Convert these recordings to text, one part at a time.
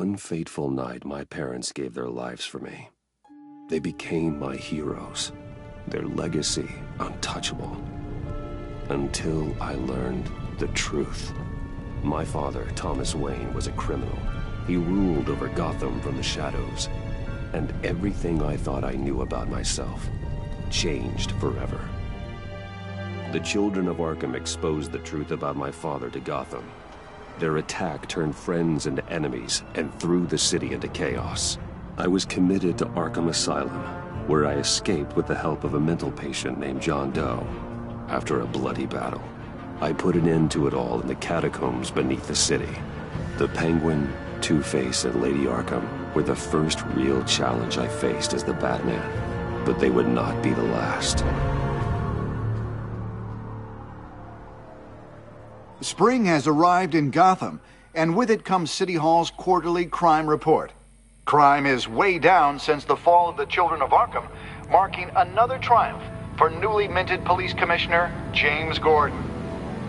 One fateful night, my parents gave their lives for me. They became my heroes, their legacy untouchable. Until I learned the truth. My father, Thomas Wayne, was a criminal. He ruled over Gotham from the shadows. And everything I thought I knew about myself changed forever. The children of Arkham exposed the truth about my father to Gotham. Their attack turned friends into enemies and threw the city into chaos. I was committed to Arkham Asylum, where I escaped with the help of a mental patient named John Doe. After a bloody battle, I put an end to it all in the catacombs beneath the city. The Penguin, Two-Face, and Lady Arkham were the first real challenge I faced as the Batman, but they would not be the last. Spring has arrived in Gotham, and with it comes City Hall's quarterly crime report. Crime is way down since the fall of the Children of Arkham, marking another triumph for newly minted Police Commissioner James Gordon.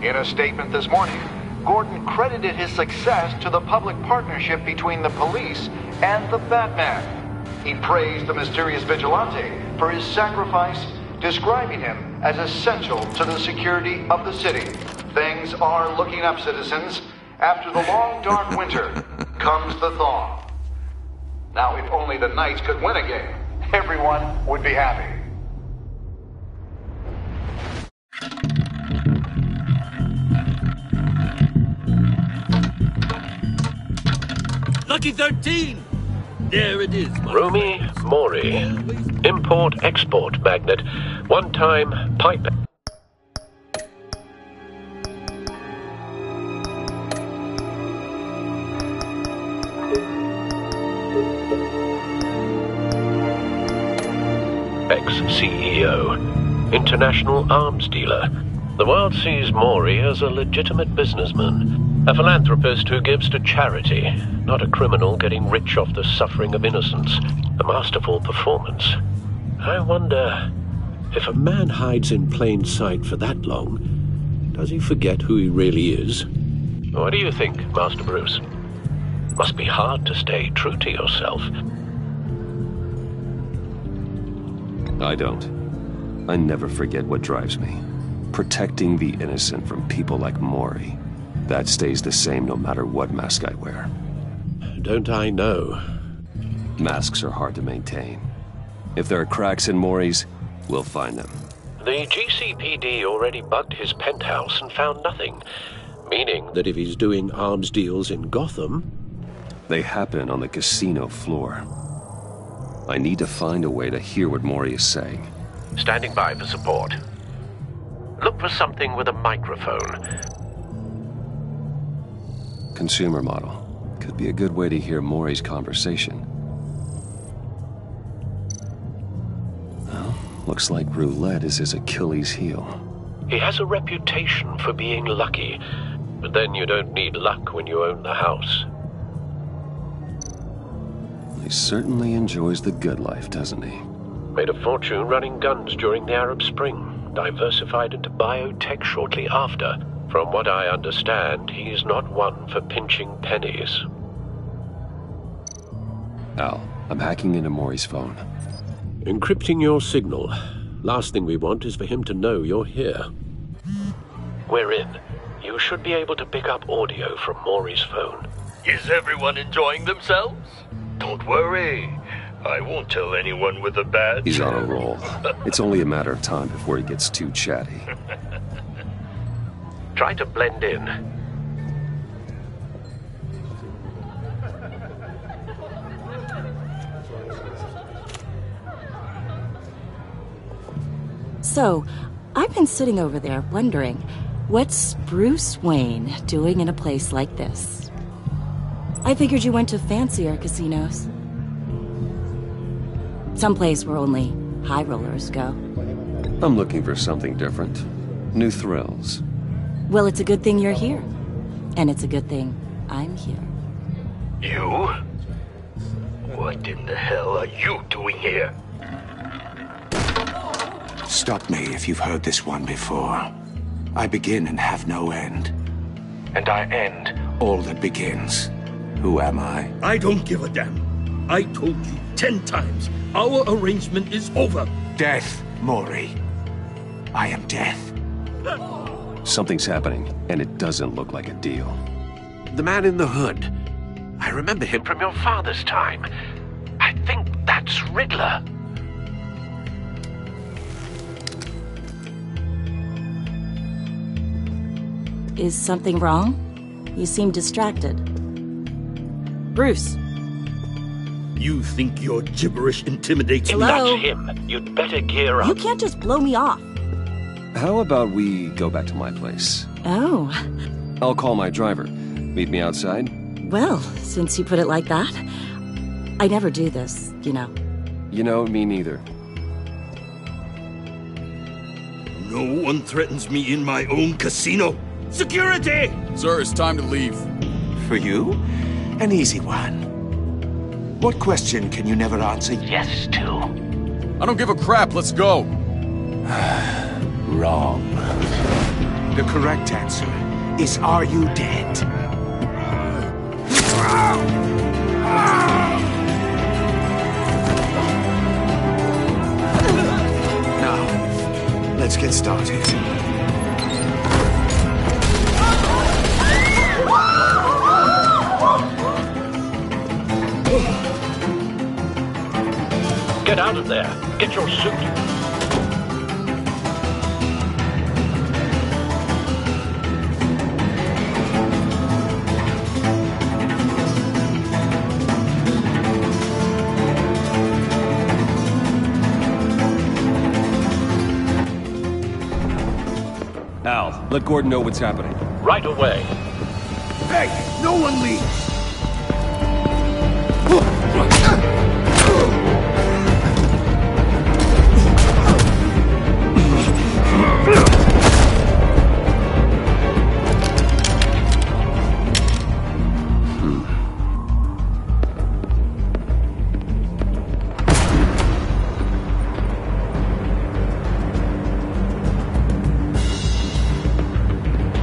In a statement this morning, Gordon credited his success to the public partnership between the police and the Batman. He praised the mysterious vigilante for his sacrifice, describing him as essential to the security of the city. Things are looking up, citizens. After the long, dark winter comes the thaw. Now, if only the Knights could win a game, everyone would be happy. Lucky 13! There it is. Rumi Mori, import-export magnate, one-time pipe... ex-CEO, international arms dealer. The world sees Mori as a legitimate businessman, a philanthropist who gives to charity, not a criminal getting rich off the suffering of innocence. A masterful performance. I wonder, if a man hides in plain sight for that long, does he forget who he really is? What do you think, Master Bruce? Must be hard to stay true to yourself. I don't. I never forget what drives me. Protecting the innocent from people like Mori. That stays the same no matter what mask I wear. Don't I know? Masks are hard to maintain. If there are cracks in Mori's, we'll find them. The GCPD already bugged his penthouse and found nothing. Meaning that if he's doing arms deals in Gotham... They happen on the casino floor. I need to find a way to hear what Mori is saying. Standing by for support. Look for something with a microphone. Consumer model. Could be a good way to hear Mori's conversation. Well, looks like roulette is his Achilles heel. He has a reputation for being lucky, but then you don't need luck when you own the house. He certainly enjoys the good life, doesn't he? Made a fortune running guns during the Arab Spring, diversified into biotech shortly after. From what I understand, he's not one for pinching pennies. Al, I'm hacking into Mori's phone. Encrypting your signal. Last thing we want is for him to know you're here. We're in. You should be able to pick up audio from Mori's phone. Is everyone enjoying themselves? Don't worry. I won't tell anyone with a badge. He's on a roll. It's only a matter of time before he gets too chatty. Try to blend in. So, I've been sitting over there wondering, what's Bruce Wayne doing in a place like this? I figured you went to fancier casinos. Someplace where only high rollers go. I'm looking for something different. New thrills. Well, it's a good thing you're here. And it's a good thing I'm here. You? What in the hell are you doing here? Stop me if you've heard this one before. I begin and have no end. And I end all that begins. Who am I? I don't give a damn. I told you 10 times. Our arrangement is over. Death, Mori. I am death. Something's happening, and it doesn't look like a deal. The man in the hood. I remember him from your father's time. I think that's Riddler. Is something wrong? You seem distracted. Bruce. You think your gibberish intimidates me? Hello? That's him. You'd better gear up. You can't just blow me off. How about we go back to my place? Oh. I'll call my driver. Meet me outside? Well, since you put it like that, I never do this, you know. You know, me neither. No one threatens me in my own casino. Security! Sir, it's time to leave. For you? An easy one. What question can you never answer yes to? I don't give a crap, let's go. Wrong. The correct answer is, are you dead? Now, let's get started. Get out of there. Get your suit. Al, let Gordon know what's happening. Right away. Hey, no one leaves!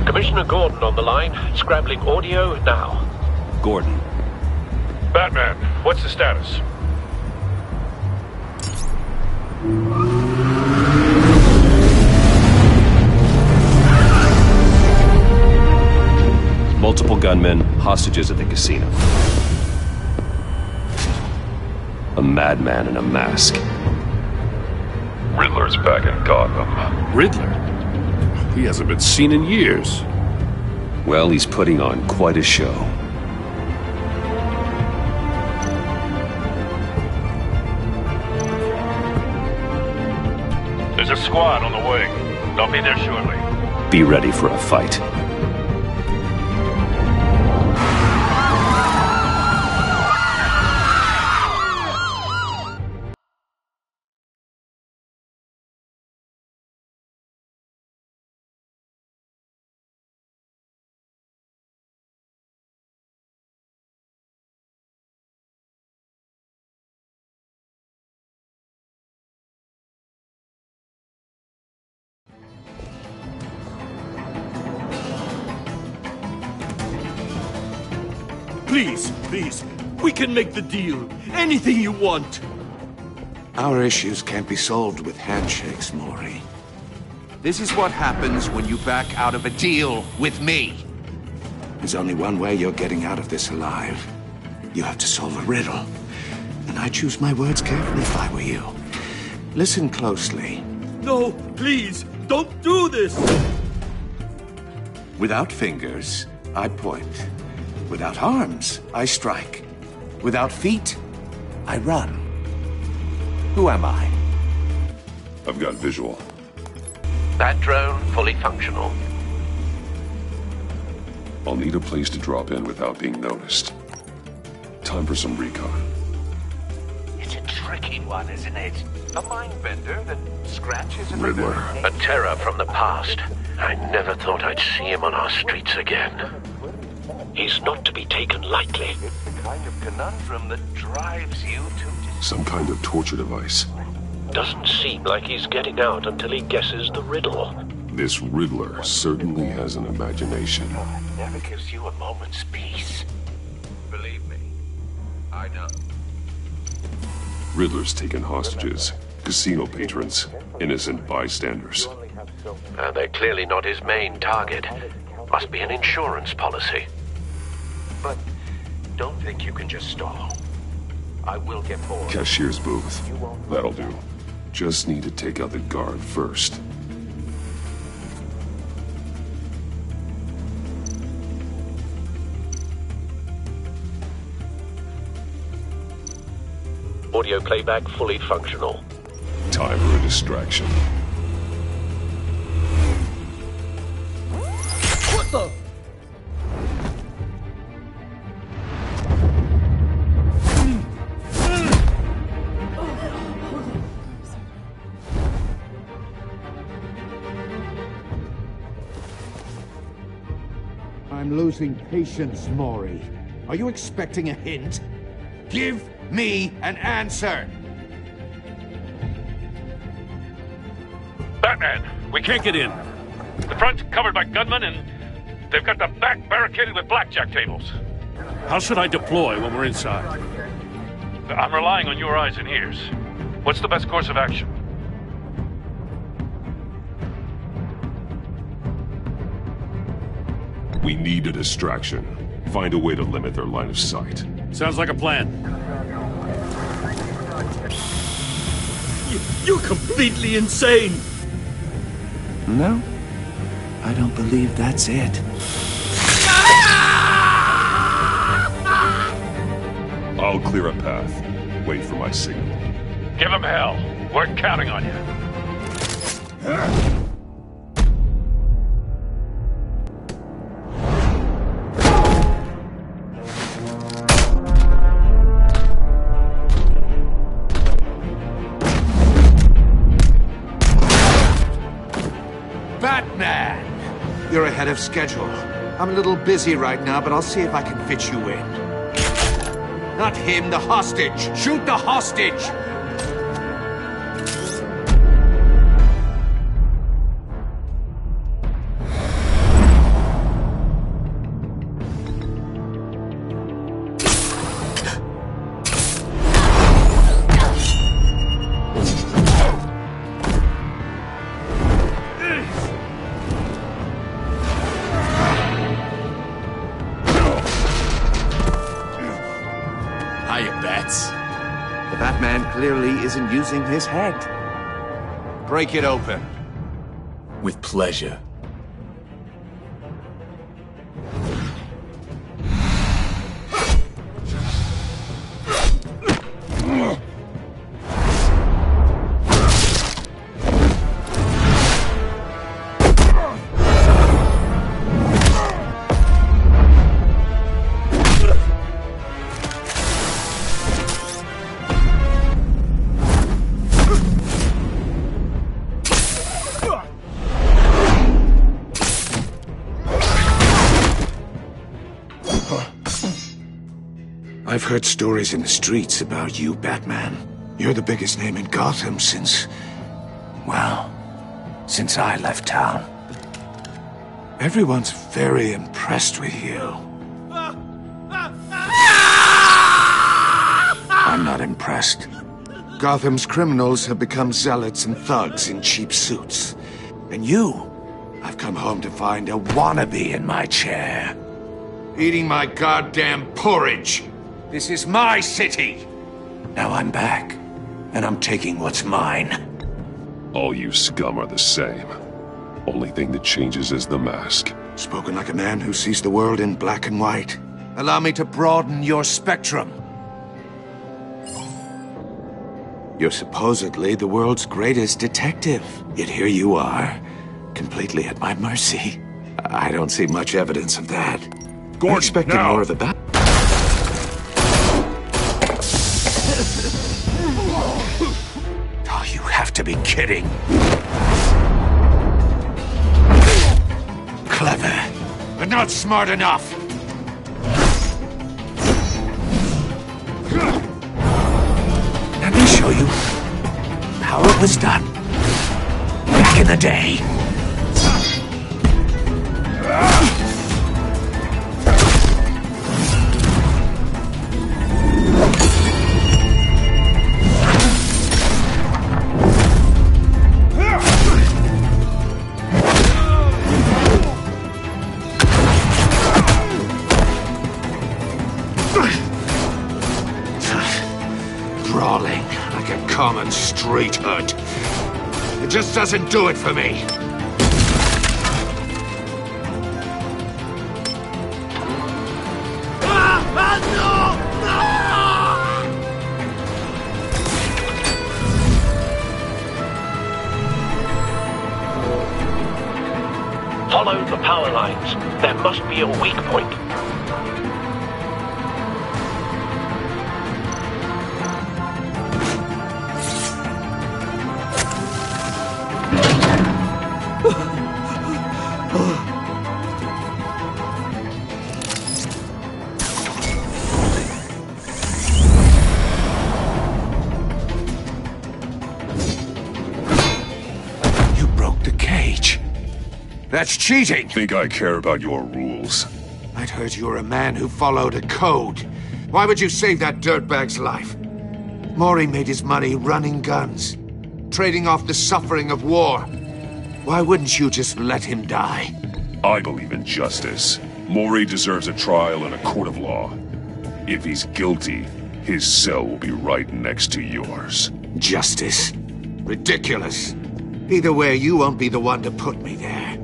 Commissioner Gordon on the line. Scrambling audio now. Gordon. Batman, what's the status? Multiple gunmen, hostages at the casino. A madman in a mask. Riddler's back in Gotham. Riddler? He hasn't been seen in years. Well, he's putting on quite a show. There's a squad on the way. They'll be there shortly. Be ready for a fight. Please, please, we can make the deal. Anything you want. Our issues can't be solved with handshakes, Mori. This is what happens when you back out of a deal with me. There's only one way you're getting out of this alive. You have to solve a riddle. And I choose my words carefully if I were you. Listen closely. No, please, don't do this. Without fingers, I point. Without arms, I strike. Without feet, I run. Who am I? I've got visual. That drone fully functional. I'll need a place to drop in without being noticed. Time for some recon. It's a tricky one, isn't it? A mind bender that scratches at Riddler. A terror from the past. I never thought I'd see him on our streets again. He's not to be taken lightly. It's the kind of conundrum that drives you to... Some kind of torture device. Doesn't seem like he's getting out until he guesses the riddle. This Riddler certainly has an imagination. Never gives you a moment's peace. Believe I know. Riddler's taken hostages. Casino patrons. Innocent bystanders. They're clearly not his main target. Must be an insurance policy. But don't think you can just stall. I will get bored. Cashier's booth. That'll do. Just need to take out the guard first. Audio playback fully functional. Time for a distraction. What the? I'm losing patience, Maury. Are you expecting a hint? Give me an answer! Batman, we can't get in. The front's covered by gunmen, and they've got the back barricaded with blackjack tables. How should I deploy when we're inside? I'm relying on your eyes and ears. What's the best course of action? We need a distraction. Find a way to limit their line of sight. Sounds like a plan. You're completely insane! No, I don't believe that's it. I'll clear a path. Wait for my signal. Give him hell. We're counting on you. Batman! You're ahead of schedule. I'm a little busy right now, but I'll see if I can fit you in. Not him, the hostage! Shoot the hostage! The Batman clearly isn't using his head. Break it open. With pleasure. I've heard stories in the streets about you, Batman. You're the biggest name in Gotham since I left town. Everyone's very impressed with you. I'm not impressed. Gotham's criminals have become zealots and thugs in cheap suits. And I've come home to find a wannabe in my chair. Eating my goddamn porridge. This is my city! Now I'm back, and I'm taking what's mine. All you scum are the same. Only thing that changes is the mask. Spoken like a man who sees the world in black and white. Allow me to broaden your spectrum. You're supposedly the world's greatest detective. Yet here you are, completely at my mercy. I don't see much evidence of that. Gordon, I expected now. more of the Oh, you have to be kidding. Clever, but not smart enough. Let me show you how it was done back in the day. just doesn't do it for me. Follow the power lines. There must be a weak point. You broke the cage. That's cheating! Think I care about your rules? I'd heard you were a man who followed a code. Why would you save that dirtbag's life? Maury made his money running guns, trading off the suffering of war. Why wouldn't you just let him die? I believe in justice. Maury deserves a trial in a court of law. If he's guilty, his cell will be right next to yours. Justice? Ridiculous. Either way, you won't be the one to put me there.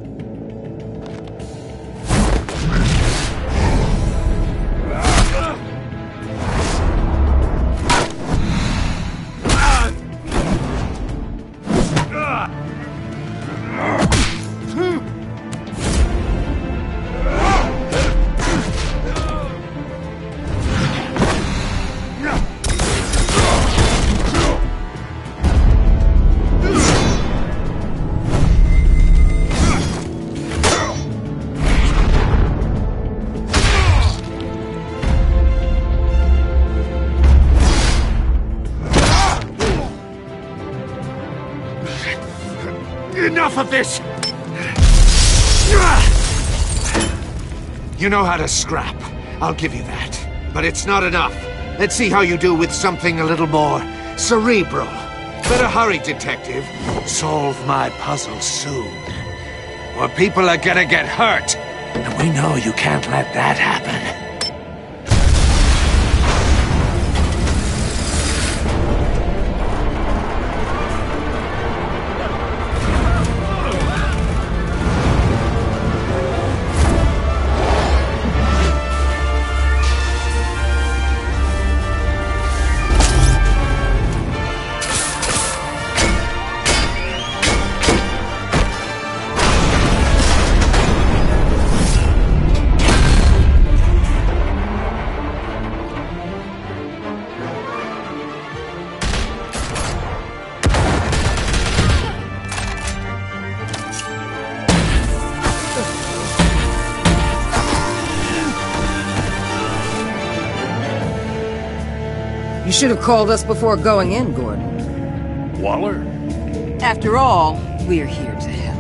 Enough of this! You know how to scrap. I'll give you that. But it's not enough. Let's see how you do with something a little more cerebral. Better hurry, detective. Solve my puzzle soon. Or people are gonna get hurt. And we know you can't let that happen. You should have called us before going in, Gordon. Waller? After all, we're here to help.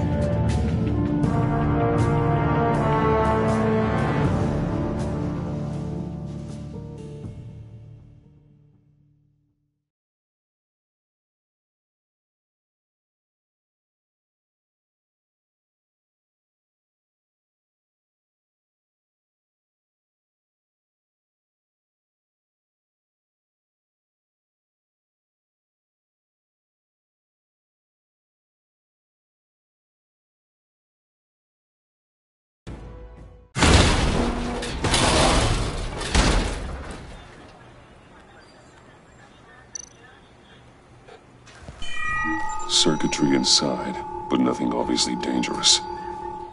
Circuitry inside, but nothing obviously dangerous.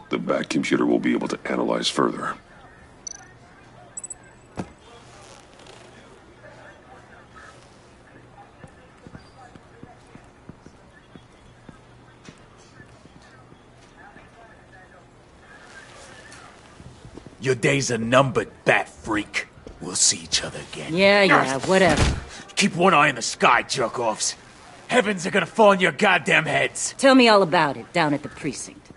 The back computer will be able to analyze further. Your days are numbered, bat freak. We'll see each other again. Yeah, whatever. Keep one eye in the sky, jerk-offs. Heavens are gonna fall on your goddamn heads. Tell me all about it down at the precinct.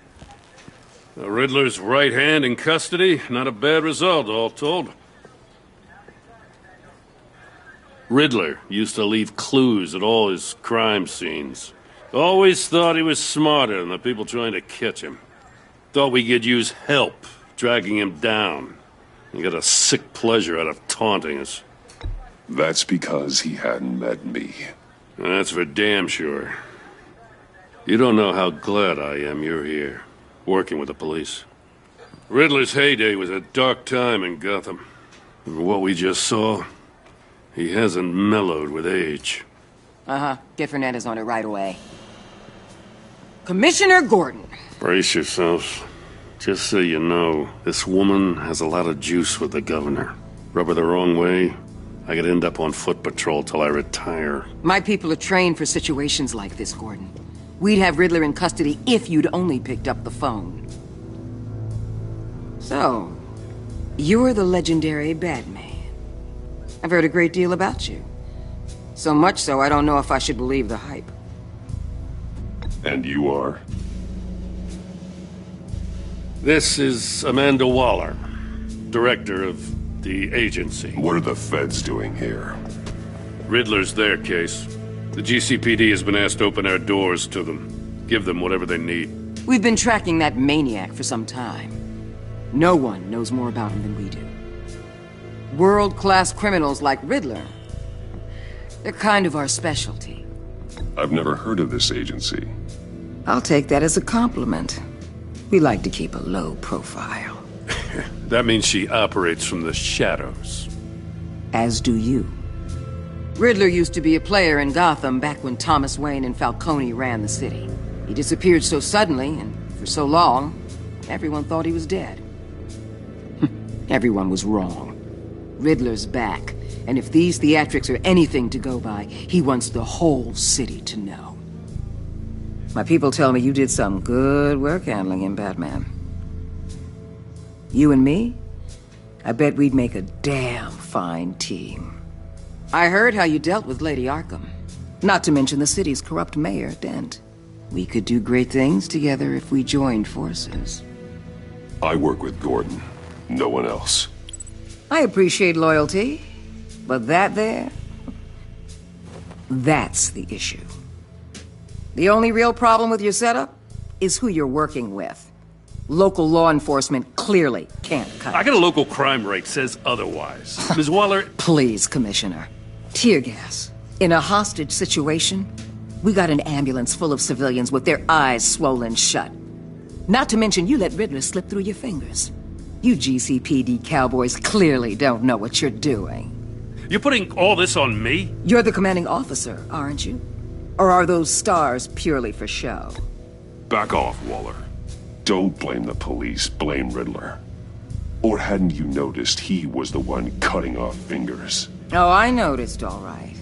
The Riddler's right hand in custody. Not a bad result, all told. Riddler used to leave clues at all his crime scenes. Always thought he was smarter than the people trying to catch him. Thought we could use help dragging him down. He got a sick pleasure out of taunting us. That's because he hadn't met me. That's for damn sure. You don't know how glad I am you're here, working with the police. Riddler's heyday was a dark time in Gotham. And what we just saw, he hasn't mellowed with age. Uh-huh. Get Fernandez on it right away. Commissioner Gordon. Brace yourselves. Just so you know, this woman has a lot of juice with the governor. Rub her the wrong way, I could end up on foot patrol till I retire. My people are trained for situations like this, Gordon. We'd have Riddler in custody if you'd only picked up the phone. So, you're the legendary Batman. I've heard a great deal about you. So much so, I don't know if I should believe the hype. And you are? This is Amanda Waller, director of the agency. What are the feds doing here? Riddler's their case. The GCPD has been asked to open our doors to them. Give them whatever they need. We've been tracking that maniac for some time. No one knows more about him than we do. World-class criminals like Riddler. They're kind of our specialty. I've never heard of this agency. I'll take that as a compliment. We like to keep a low profile. That means she operates from the shadows. As do you. Riddler used to be a player in Gotham back when Thomas Wayne and Falcone ran the city. He disappeared so suddenly, and for so long, everyone thought he was dead. Everyone was wrong. Riddler's back, and if these theatrics are anything to go by, he wants the whole city to know. My people tell me you did some good work handling him, Batman. You and me? I bet we'd make a damn fine team. I heard how you dealt with Lady Arkham. Not to mention the city's corrupt mayor, Dent. We could do great things together if we joined forces. I work with Gordon. No one else. I appreciate loyalty, but that there... that's the issue. The only real problem with your setup is who you're working with. Local law enforcement clearly can't cut it. I got a local crime rate says otherwise. Ms. Waller... Please, Commissioner. Tear gas. In a hostage situation, we got an ambulance full of civilians with their eyes swollen shut. Not to mention you let Riddler slip through your fingers. You GCPD cowboys clearly don't know what you're doing. You're putting all this on me? You're the commanding officer, aren't you? Or are those stars purely for show? Back off, Waller. Don't blame the police, blame Riddler. Or hadn't you noticed he was the one cutting off fingers? Oh, I noticed, all right.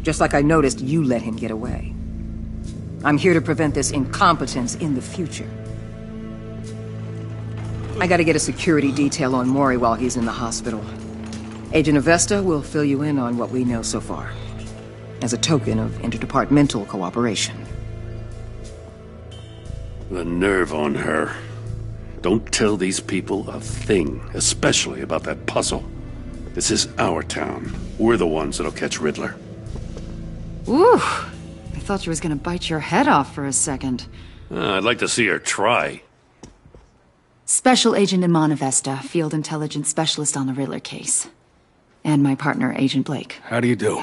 Just like I noticed you let him get away. I'm here to prevent this incompetence in the future. I gotta get a security detail on Mori while he's in the hospital. Agent Avesta will fill you in on what we know so far, as a token of interdepartmental cooperation. The nerve on her. Don't tell these people a thing, especially about that puzzle. This is our town. We're the ones that'll catch Riddler. Ooh, I thought you was gonna bite your head off for a second. I'd like to see her try. Special Agent Iman Avesta, Field Intelligence Specialist on the Riddler case. And my partner, Agent Blake. How do you do?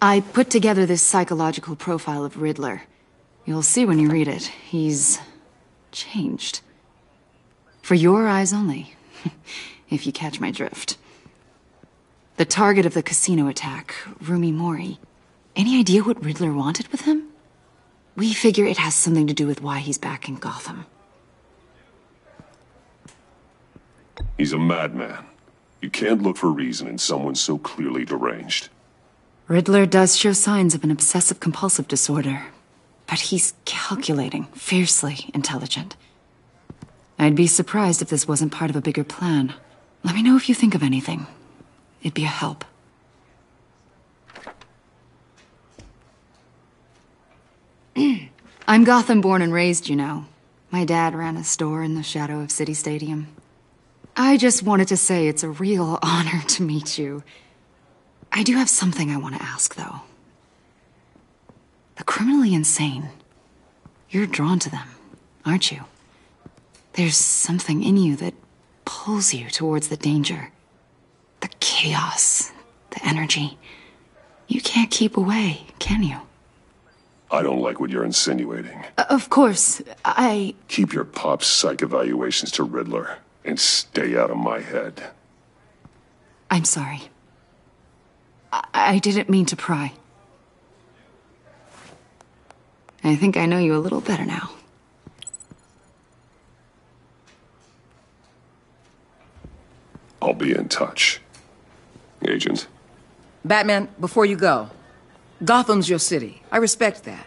I put together this psychological profile of Riddler. You'll see when you read it. He's... changed. For your eyes only, if you catch my drift. The target of the casino attack, Rumi Mori. Any idea what Riddler wanted with him? We figure it has something to do with why he's back in Gotham. He's a madman. You can't look for reason in someone so clearly deranged. Riddler does show signs of an obsessive-compulsive disorder, but he's calculating, fiercely intelligent. I'd be surprised if this wasn't part of a bigger plan. Let me know if you think of anything. It'd be a help. I'm Gotham born and raised, you know. My dad ran a store in the shadow of City Stadium. I just wanted to say it's a real honor to meet you. I do have something I want to ask, though. The criminally insane. You're drawn to them, aren't you? There's something in you that pulls you towards the danger. The chaos, the energy. You can't keep away, can you? I don't like what you're insinuating. Of course, Keep your pop's psych evaluations to Riddler, and stay out of my head. I'm sorry. I didn't mean to pry. I think I know you a little better now. I'll be in touch. Agent. Batman, before you go, Gotham's your city. I respect that.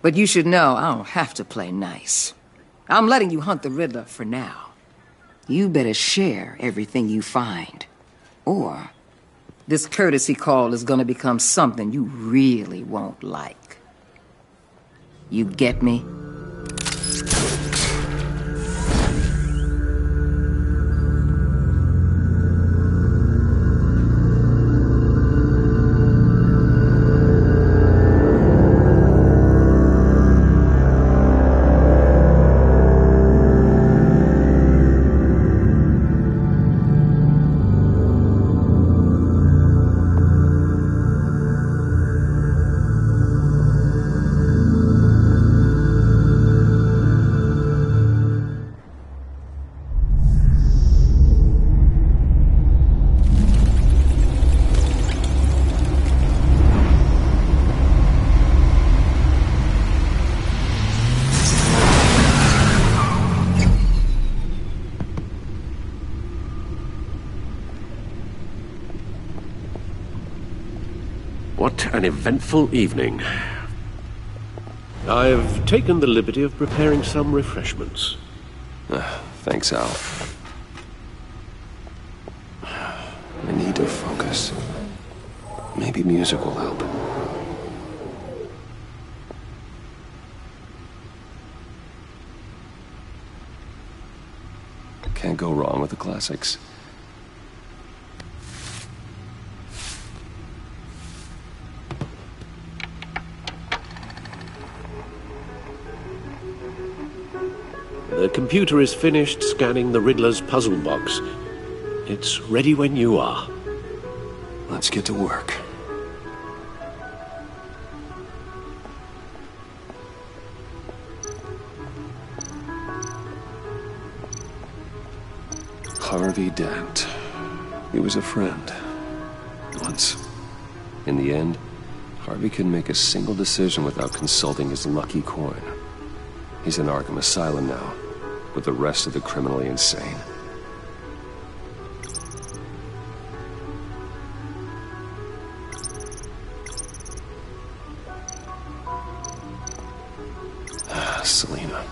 But you should know I don't have to play nice. I'm letting you hunt the Riddler for now. You better share everything you find. Or this courtesy call is gonna become something you really won't like. You get me? What an eventful evening. I've taken the liberty of preparing some refreshments. Thanks, Al. I need to focus. Maybe music will help. Can't go wrong with the classics. The computer is finished scanning the Riddler's puzzle box. It's ready when you are. Let's get to work. Harvey Dent. He was a friend. Once. In the end, Harvey couldn't make a single decision without consulting his lucky coin. He's in Arkham Asylum now, with the rest of the criminally insane. Selina.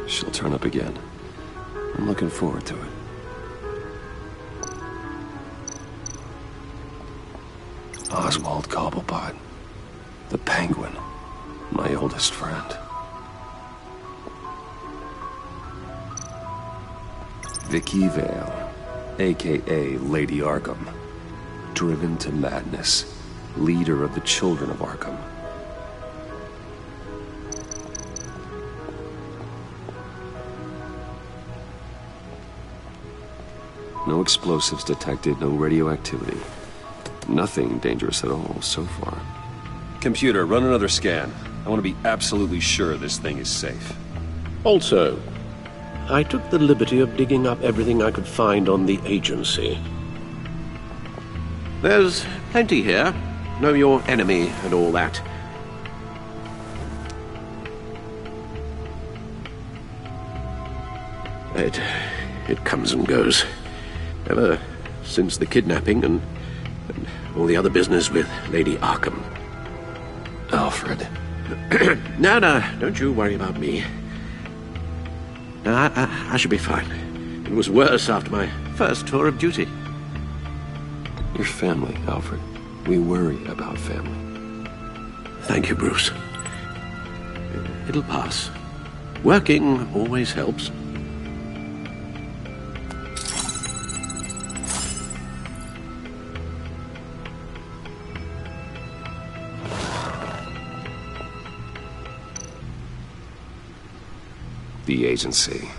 She'll turn up again. I'm looking forward to it. Oswald Cobblepot. The Penguin. My oldest friend. Vicky Vale, a.k.a. Lady Arkham. Driven to madness. Leader of the Children of Arkham. No explosives detected, no radioactivity. Nothing dangerous at all so far. Computer, run another scan. I want to be absolutely sure this thing is safe. Also, I took the liberty of digging up everything I could find on the agency. There's plenty here. Know your enemy and all that. It comes and goes. Ever since the kidnapping and all the other business with Lady Arkham. Alfred. No, don't you worry about me. No, I should be fine. It was worse after my first tour of duty. Your family, Alfred. We worry about family. Thank you, Bruce. It'll pass. Working always helps. The agency.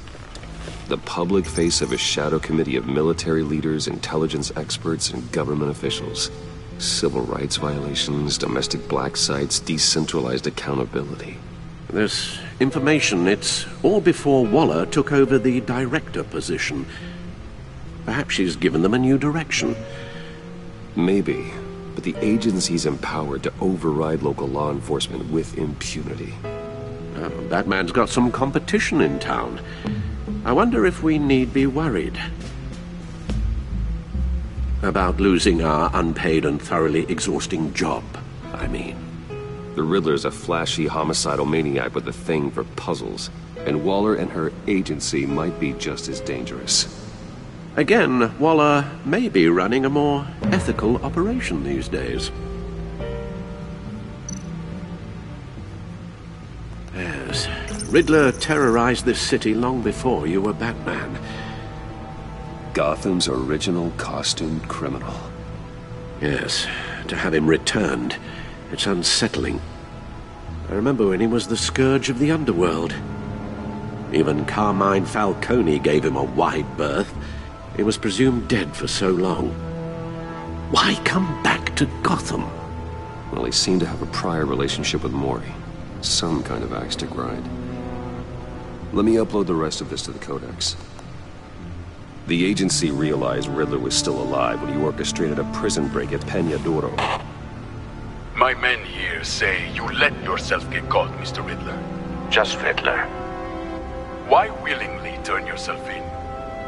The public face of a shadow committee of military leaders, intelligence experts, and government officials. Civil rights violations, domestic black sites, decentralized accountability. This information, it's all before Waller took over the director position. Perhaps she's given them a new direction. Maybe, but the agency's empowered to override local law enforcement with impunity. Batman's got some competition in town. I wonder if we need be worried about losing our unpaid and thoroughly exhausting job, I mean. The Riddler's a flashy homicidal maniac with a thing for puzzles, and Waller and her agency might be just as dangerous. Again, Waller may be running a more ethical operation these days. Yes, Riddler terrorized this city long before you were Batman. Gotham's original costumed criminal. Yes, to have him returned, it's unsettling. I remember when he was the scourge of the underworld. Even Carmine Falcone gave him a wide berth. He was presumed dead for so long. Why come back to Gotham? Well, he seemed to have a prior relationship with Mori. Some kind of axe to grind. Let me upload the rest of this to the Codex. The agency realized Riddler was still alive when he orchestrated a prison break at Peñadoro. My men here say you let yourself get caught, Mr. Riddler. Just Riddler. Why willingly turn yourself in?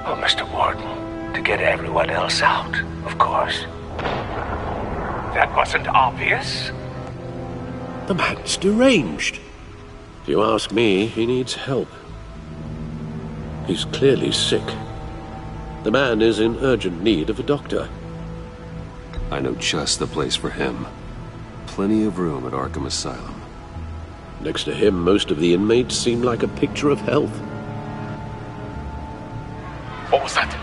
Oh, Mr. Warden, to get everyone else out, of course. That wasn't obvious. The man's deranged. If you ask me, he needs help. He's clearly sick. The man is in urgent need of a doctor. I know just the place for him. Plenty of room at Arkham Asylum. Next to him, most of the inmates seem like a picture of health. What was that?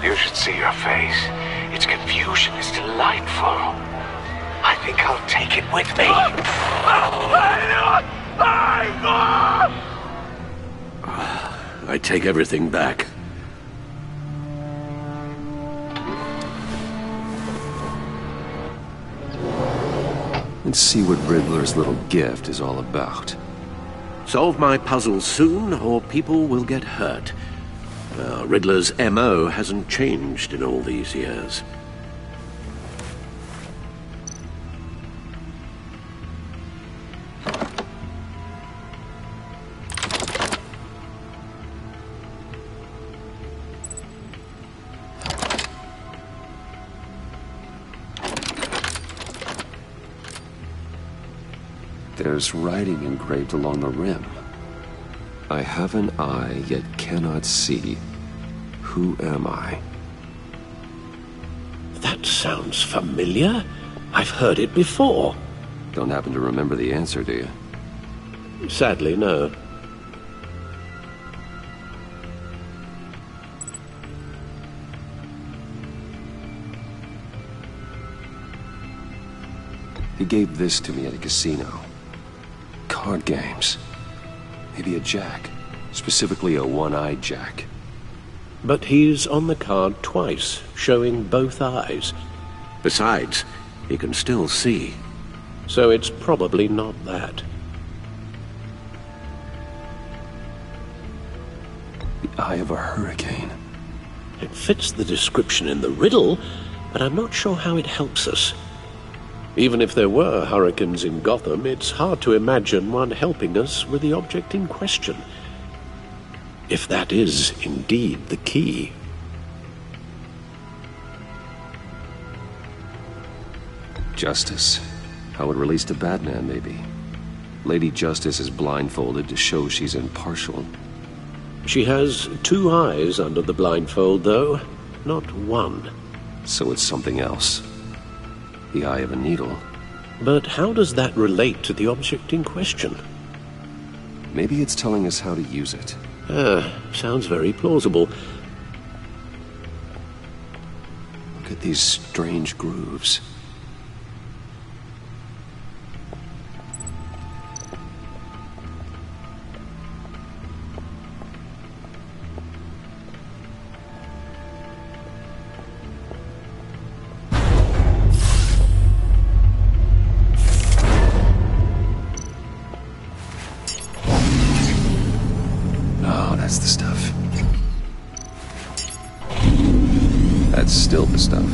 You should see your face. Its confusion is delightful. I think I'll take it with me. I take everything back. Let's see what Riddler's little gift is all about. Solve my puzzles soon, or people will get hurt. Riddler's MO hasn't changed in all these years. There's writing engraved along the rim. I have an eye, yet cannot see. Who am I? That sounds familiar. I've heard it before. Don't happen to remember the answer, do you? Sadly, no. He gave this to me at a casino. Card games. Maybe a jack. Specifically a one-eyed jack. But he's on the card twice, showing both eyes. Besides, he can still see. So it's probably not that. The eye of a hurricane. It fits the description in the riddle, but I'm not sure how it helps us. Even if there were hurricanes in Gotham, it's hard to imagine one helping us with the object in question. If that is indeed the key. Justice. How it relates to Batman, maybe. Lady Justice is blindfolded to show she's impartial. She has two eyes under the blindfold, though, not one. So it's something else. The eye of a needle. But how does that relate to the object in question? Maybe it's telling us how to use it. Sounds very plausible. Look at these strange grooves. That's the stuff. That's still the stuff.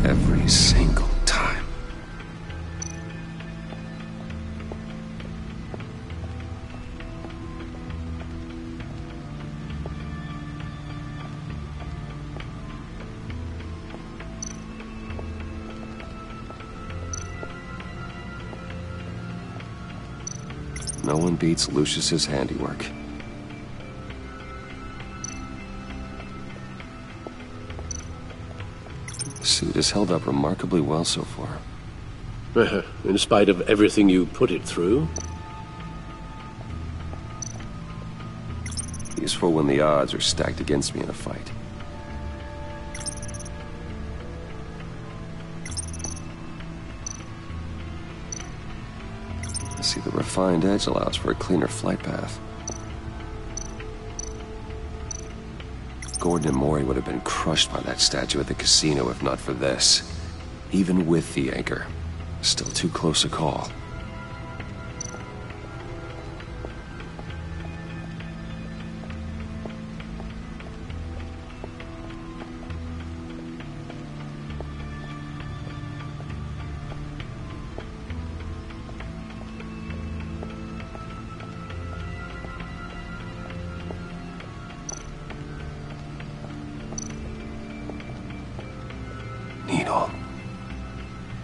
Every single time. No one beats Lucius's handiwork. The suit has held up remarkably well so far. In spite of everything you put it through? Useful when the odds are stacked against me in a fight. I see the refined edge allows for a cleaner flight path. Gordon and Maury would have been crushed by that statue at the casino if not for this. Even with the anchor, still too close a call. Needle.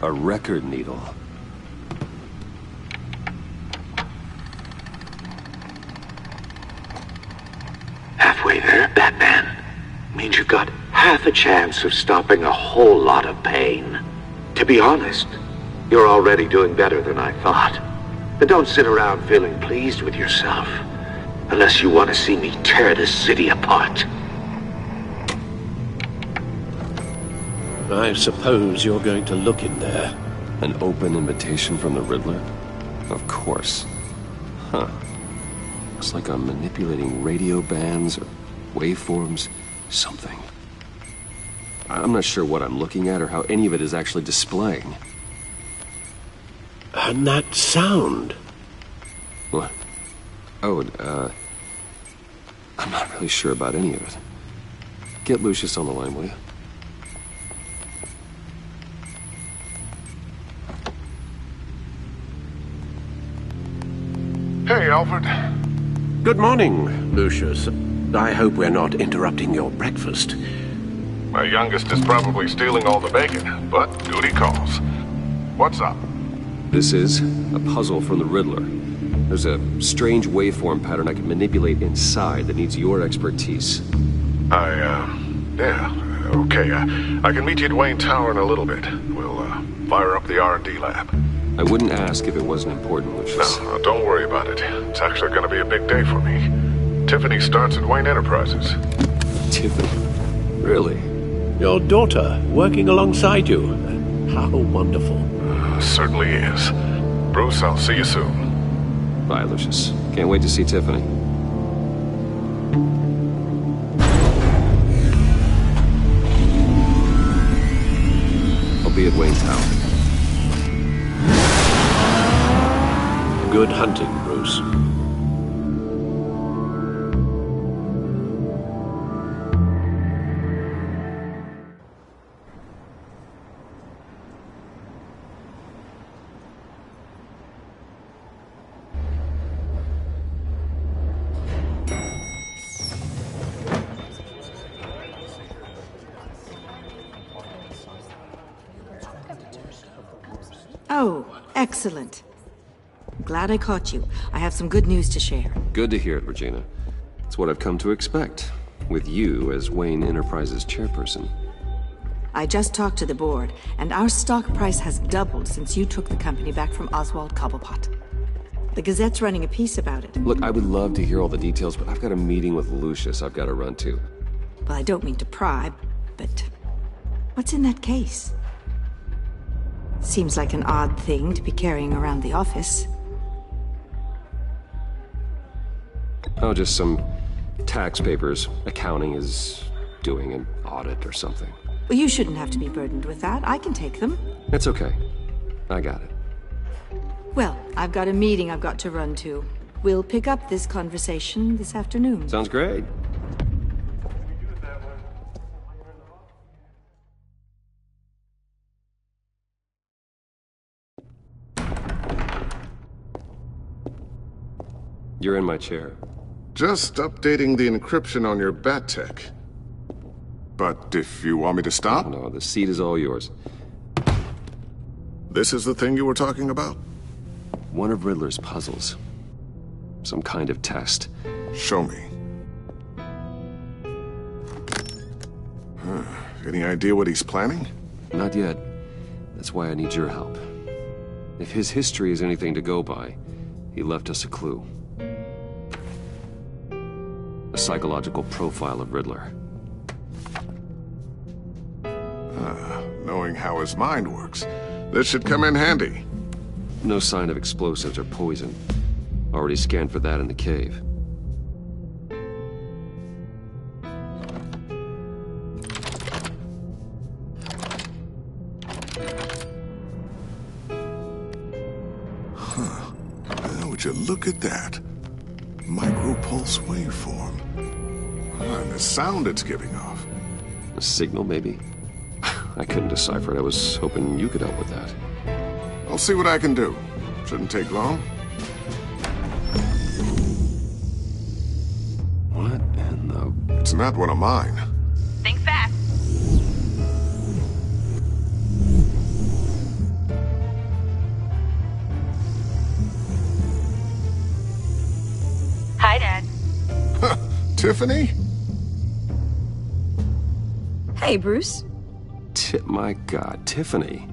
A record needle. Halfway there, Batman. Means you've got half a chance of stopping a whole lot of pain. To be honest, you're already doing better than I thought. But don't sit around feeling pleased with yourself. Unless you want to see me tear this city apart. I suppose you're going to look in there. An open invitation from the Riddler? Of course. Huh. Looks like I'm manipulating radio bands or waveforms, something. I'm not sure what I'm looking at or how any of it is actually displaying. And that sound? What? Oh, I'm not really sure about any of it. Get Lucius on the line, will you? Hey, Alfred. Good morning, Lucius. I hope we're not interrupting your breakfast. My youngest is probably stealing all the bacon, but duty calls. What's up? This is a puzzle from the Riddler. There's a strange waveform pattern I can manipulate inside that needs your expertise. Yeah, okay. I can meet you at Wayne Tower in a little bit. We'll, fire up the R&D lab. I wouldn't ask if it wasn't important, Lucius. No, don't worry about it. It's actually going to be a big day for me. Tiffany starts at Wayne Enterprises. Tiffany? Really? Your daughter, working alongside you. How wonderful. Certainly is. Bruce, I'll see you soon. Bye, Lucius. Can't wait to see Tiffany. I'll be at Wayne Tower. Good hunting, Bruce. Oh, excellent. Glad I caught you. I have some good news to share. Good to hear it, Regina. It's what I've come to expect, with you as Wayne Enterprises chairperson. I just talked to the board, and our stock price has doubled since you took the company back from Oswald Cobblepot. The Gazette's running a piece about it. Look, I would love to hear all the details, but I've got a meeting with Lucius I've got to run to. Well, I don't mean to pry, but what's in that case? Seems like an odd thing to be carrying around the office. Oh, just some tax papers. Accounting is doing an audit or something. Well, you shouldn't have to be burdened with that. I can take them. It's okay. I got it. Well, I've got a meeting I've got to run to. We'll pick up this conversation this afternoon. Sounds great. You're in my chair. Just updating the encryption on your bat tech. But if you want me to stop? No, the seat is all yours. This is the thing you were talking about? One of Riddler's puzzles. Some kind of test. Show me. Any idea what he's planning? Not yet. That's why I need your help. If his history is anything to go by, he left us a clue. A psychological profile of Riddler. Knowing how his mind works, this should come in handy. No sign of explosives or poison. Already scanned for that in the cave. Would you look at that? Micropulse waveform. And the sound it's giving off. A signal, maybe? I couldn't decipher it. I was hoping you could help with that. I'll see what I can do. Shouldn't take long. What in the... It's not one of mine. Think fast. Hi, Dad. Tiffany? Hey, Bruce. My God, Tiffany.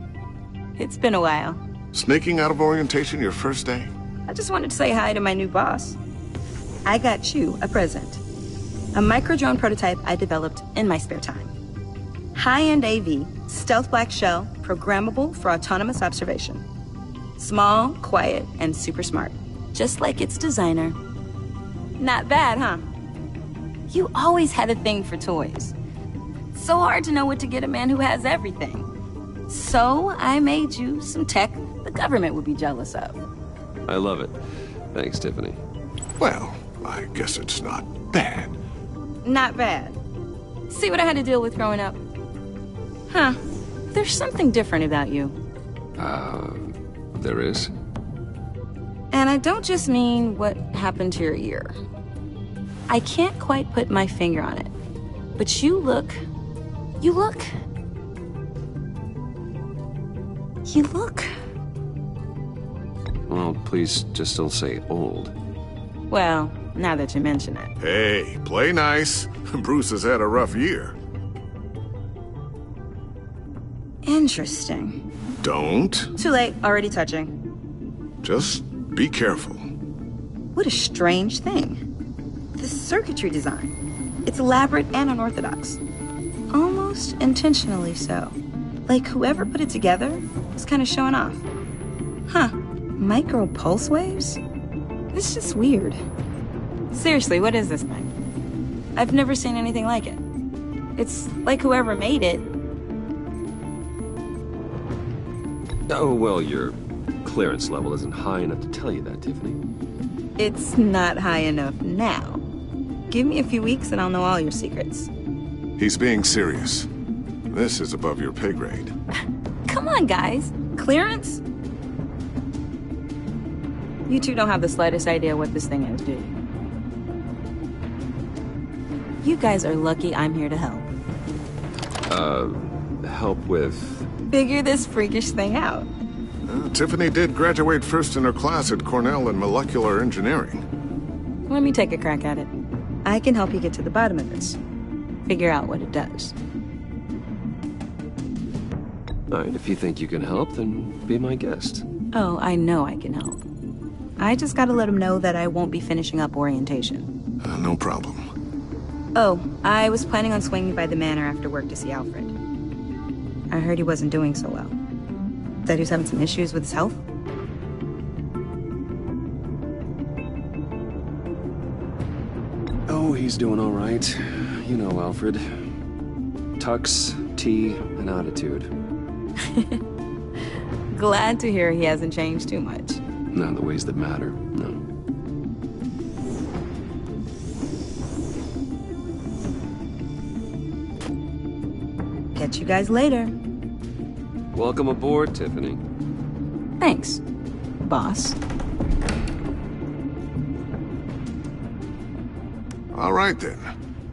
It's been a while. Sneaking out of orientation your first day? I just wanted to say hi to my new boss. I got you a present. A micro-drone prototype I developed in my spare time. High-end AV, stealth black shell, programmable for autonomous observation. Small, quiet, and super smart. Just like its designer. Not bad, huh? You always had a thing for toys. So hard to know what to get a man who has everything. So I made you some tech the government would be jealous of. I love it. Thanks, Tiffany. Well, I guess it's not bad. Not bad. See what I had to deal with growing up? Huh. There's something different about you. There is? And I don't just mean what happened to your ear. I can't quite put my finger on it. But you look... Well, please just don't say old. Well, now that you mention it. Hey, play nice. Bruce has had a rough year. Interesting. Don't. Too late, already touching. Just be careful. What a strange thing. The circuitry design. It's elaborate and unorthodox. Almost intentionally so. Like whoever put it together was kind of showing off. Huh. Micro pulse waves? It's just weird. Seriously, what is this thing? I've never seen anything like it. It's like whoever made it. Oh, well, your clearance level isn't high enough to tell you that, Tiffany. It's not high enough now. Give me a few weeks and I'll know all your secrets. He's being serious. This is above your pay grade. Come on, guys. Clearance? You two don't have the slightest idea what this thing is, do you? You guys are lucky I'm here to help. Help with... Figure this freakish thing out. Tiffany did graduate first in her class at Cornell in molecular engineering. Let me take a crack at it. I can help you get to the bottom of this. Figure out what it does. All right, if you think you can help, then be my guest. Oh, I know I can help. I just gotta let him know that I won't be finishing up orientation. No problem. Oh, I was planning on swinging by the manor after work to see Alfred. I heard he wasn't doing so well. That he was having some issues with his health. Oh, he's doing all right. You know, Alfred. Tux, tea, and attitude. Glad to hear he hasn't changed too much. Not in the ways that matter, no. Catch you guys later. Welcome aboard, Tiffany. Thanks, boss. All right, then.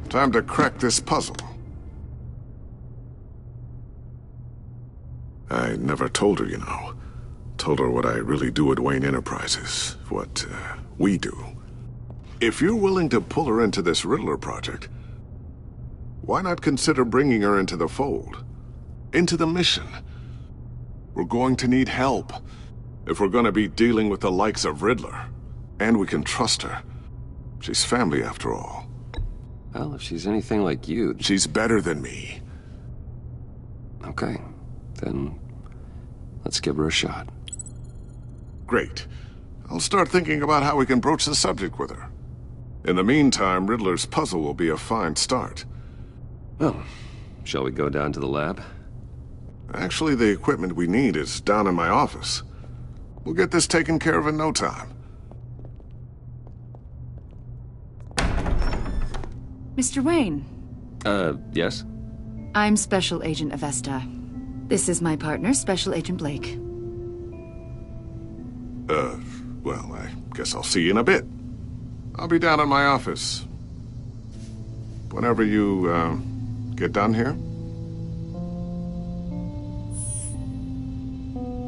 Time to crack this puzzle. I never told her, you know. Told her what I really do at Wayne Enterprises. What, we do. If you're willing to pull her into this Riddler project, why not consider bringing her into the fold? Into the mission? We're going to need help. If we're going to be dealing with the likes of Riddler. And we can trust her. She's family, after all. Well, if she's anything like you... She's better than me. Okay. Then... let's give her a shot. Great. I'll start thinking about how we can broach the subject with her. In the meantime, Riddler's puzzle will be a fine start. Well, shall we go down to the lab? Actually, the equipment we need is down in my office. We'll get this taken care of in no time. Mr. Wayne. Yes? I'm Special Agent Avesta. This is my partner, Special Agent Blake. Well, I guess I'll see you in a bit. I'll be down in my office. Whenever you, get done here.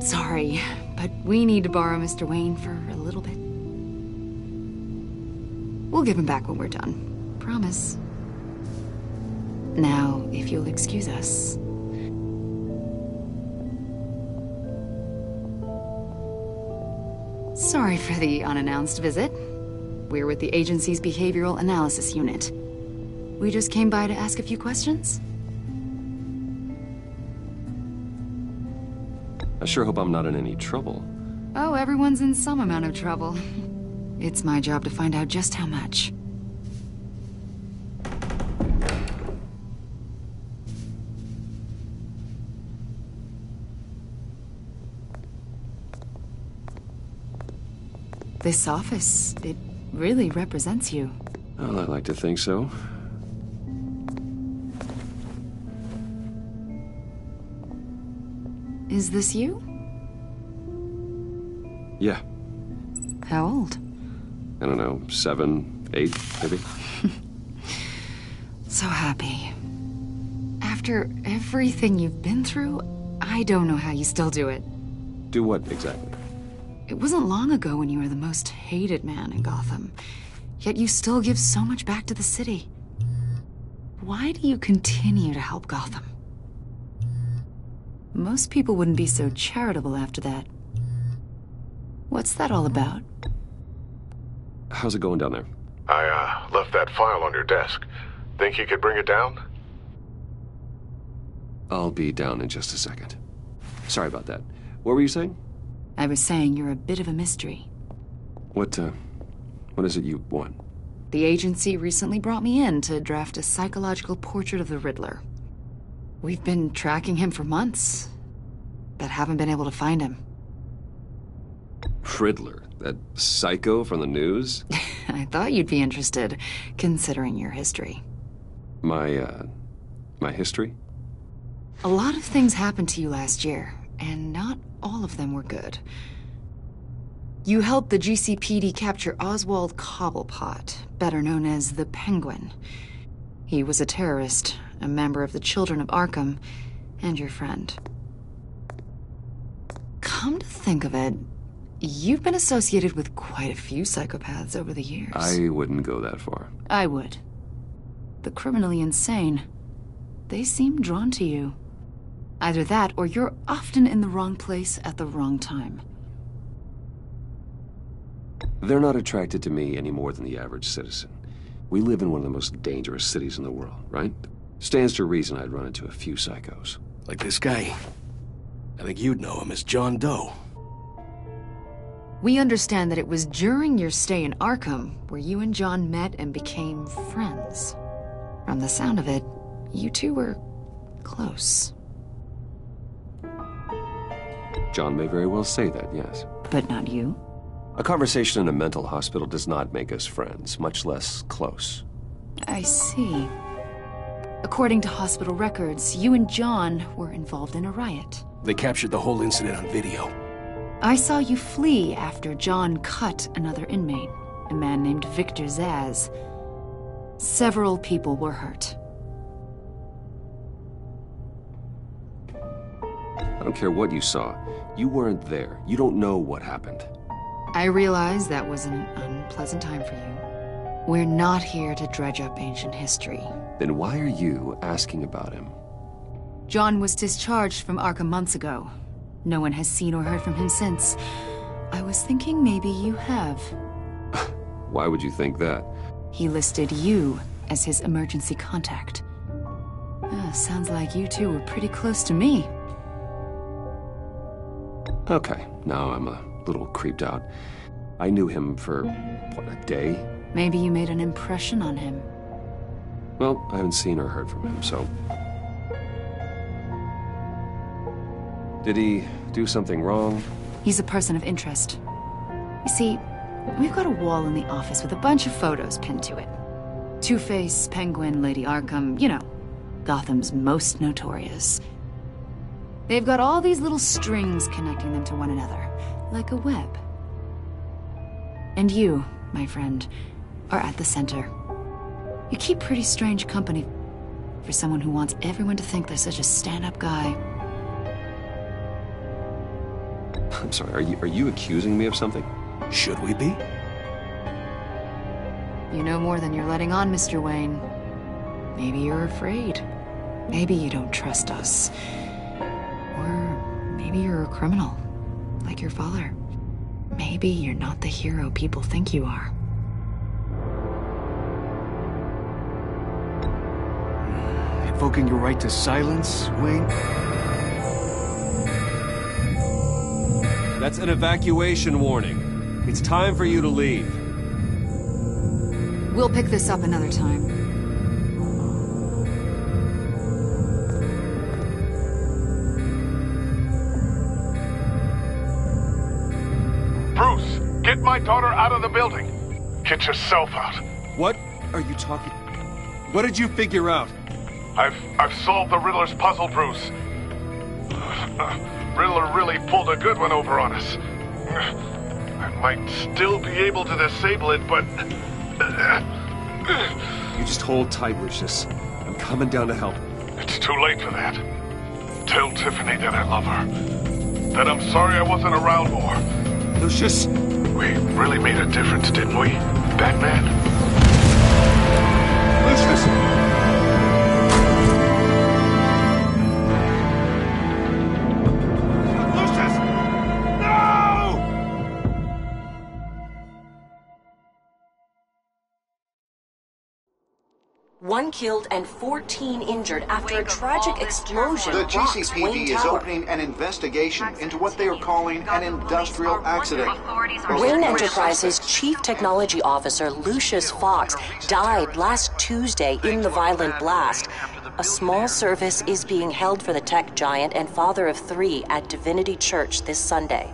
Sorry, but we need to borrow Mr. Wayne for a little bit. We'll give him back when we're done. Promise. Now, if you'll excuse us. Sorry for the unannounced visit. We're with the agency's Behavioral Analysis Unit. We just came by to ask a few questions. I sure hope I'm not in any trouble. Oh, everyone's in some amount of trouble. It's my job to find out just how much. This office, it really represents you. Well, I'd like to think so. Is this you? Yeah. How old? I don't know, 7, 8, maybe? So happy. After everything you've been through, I don't know how you still do it. Do what, exactly? It wasn't long ago when you were the most hated man in Gotham. Yet you still give so much back to the city. Why do you continue to help Gotham? Most people wouldn't be so charitable after that. What's that all about? How's it going down there? I, left that file on your desk. Think you could bring it down? I'll be down in just a second. Sorry about that. What were you saying? I was saying you're a bit of a mystery. What is it you want? The agency recently brought me in to draft a psychological portrait of the Riddler. We've been tracking him for months, but haven't been able to find him. Riddler? That psycho from the news? I thought you'd be interested, considering your history. My history? A lot of things happened to you last year, and not all of them were good. You helped the GCPD capture Oswald Cobblepot, better known as the Penguin. He was a terrorist, a member of the Children of Arkham, and your friend. Come to think of it, you've been associated with quite a few psychopaths over the years. I wouldn't go that far. I would. The criminally insane. They seem drawn to you. Either that, or you're often in the wrong place at the wrong time. They're not attracted to me any more than the average citizen. We live in one of the most dangerous cities in the world, right? Stands to reason I'd run into a few psychos. Like this guy. I think you'd know him as John Doe. We understand that it was during your stay in Arkham where you and John met and became friends. From the sound of it, you two were close. John may very well say that, yes. But not you? A conversation in a mental hospital does not make us friends, much less close. I see. According to hospital records, you and John were involved in a riot. They captured the whole incident on video. I saw you flee after John cut another inmate, a man named Victor Zaz. Several people were hurt. I don't care what you saw. You weren't there. You don't know what happened. I realize that was an unpleasant time for you. We're not here to dredge up ancient history. Then why are you asking about him? John was discharged from Arkham months ago. No one has seen or heard from him since. I was thinking maybe you have. Why would you think that? He listed you as his emergency contact. Sounds like you two were pretty close to me. Okay, now I'm a little creeped out. I knew him for, what, a day? Maybe you made an impression on him. Well, I haven't seen or heard from him, so... Did he do something wrong? He's a person of interest. You see, we've got a wall in the office with a bunch of photos pinned to it. Two-Face, Penguin, Lady Arkham, you know, Gotham's most notorious. They've got all these little strings connecting them to one another, like a web. And you, my friend, are at the center. You keep pretty strange company for someone who wants everyone to think they're such a stand-up guy. I'm sorry, are you accusing me of something? Should we be? You know more than you're letting on, Mr. Wayne. Maybe you're afraid. Maybe you don't trust us. Or maybe you're a criminal, like your father. Maybe you're not the hero people think you are. Invoking your right to silence, Wayne? That's an evacuation warning. It's time for you to leave. We'll pick this up another time. Bruce, get my daughter out of the building. Get yourself out. What are you talking... What did you figure out? I've solved the Riddler's puzzle, Bruce. Riddler really pulled a good one over on us. I might still be able to disable it, but... You just hold tight, Lucius. I'm coming down to help. It's too late for that. Tell Tiffany that I love her. That I'm sorry I wasn't around more. Lucius! We really made a difference, didn't we, Batman? Lucius! One killed and 14 injured after a tragic explosion. The rocks GCPD Wayne is Tower. opening an investigation into what they are calling an industrial accident. Wayne Enterprises' Chief Technology Officer Lucius Fox died last Tuesday in the violent blast. A small service is being held for the tech giant and father of 3 at Divinity Church this Sunday.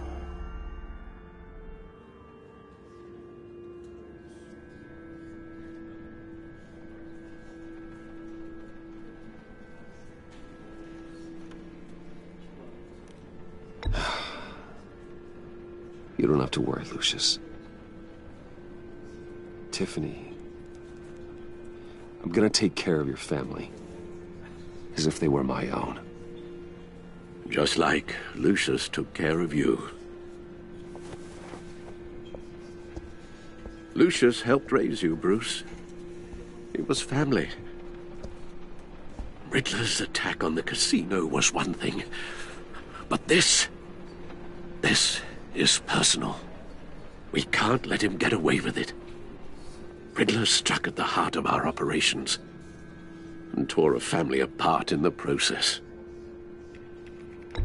You don't have to worry, Lucius. Tiffany, I'm gonna take care of your family. As if they were my own. Just like Lucius took care of you. Lucius helped raise you, Bruce. It was family. Riddler's attack on the casino was one thing. But this is personal. We can't let him get away with it. Riddler struck at the heart of our operations and tore a family apart in the process.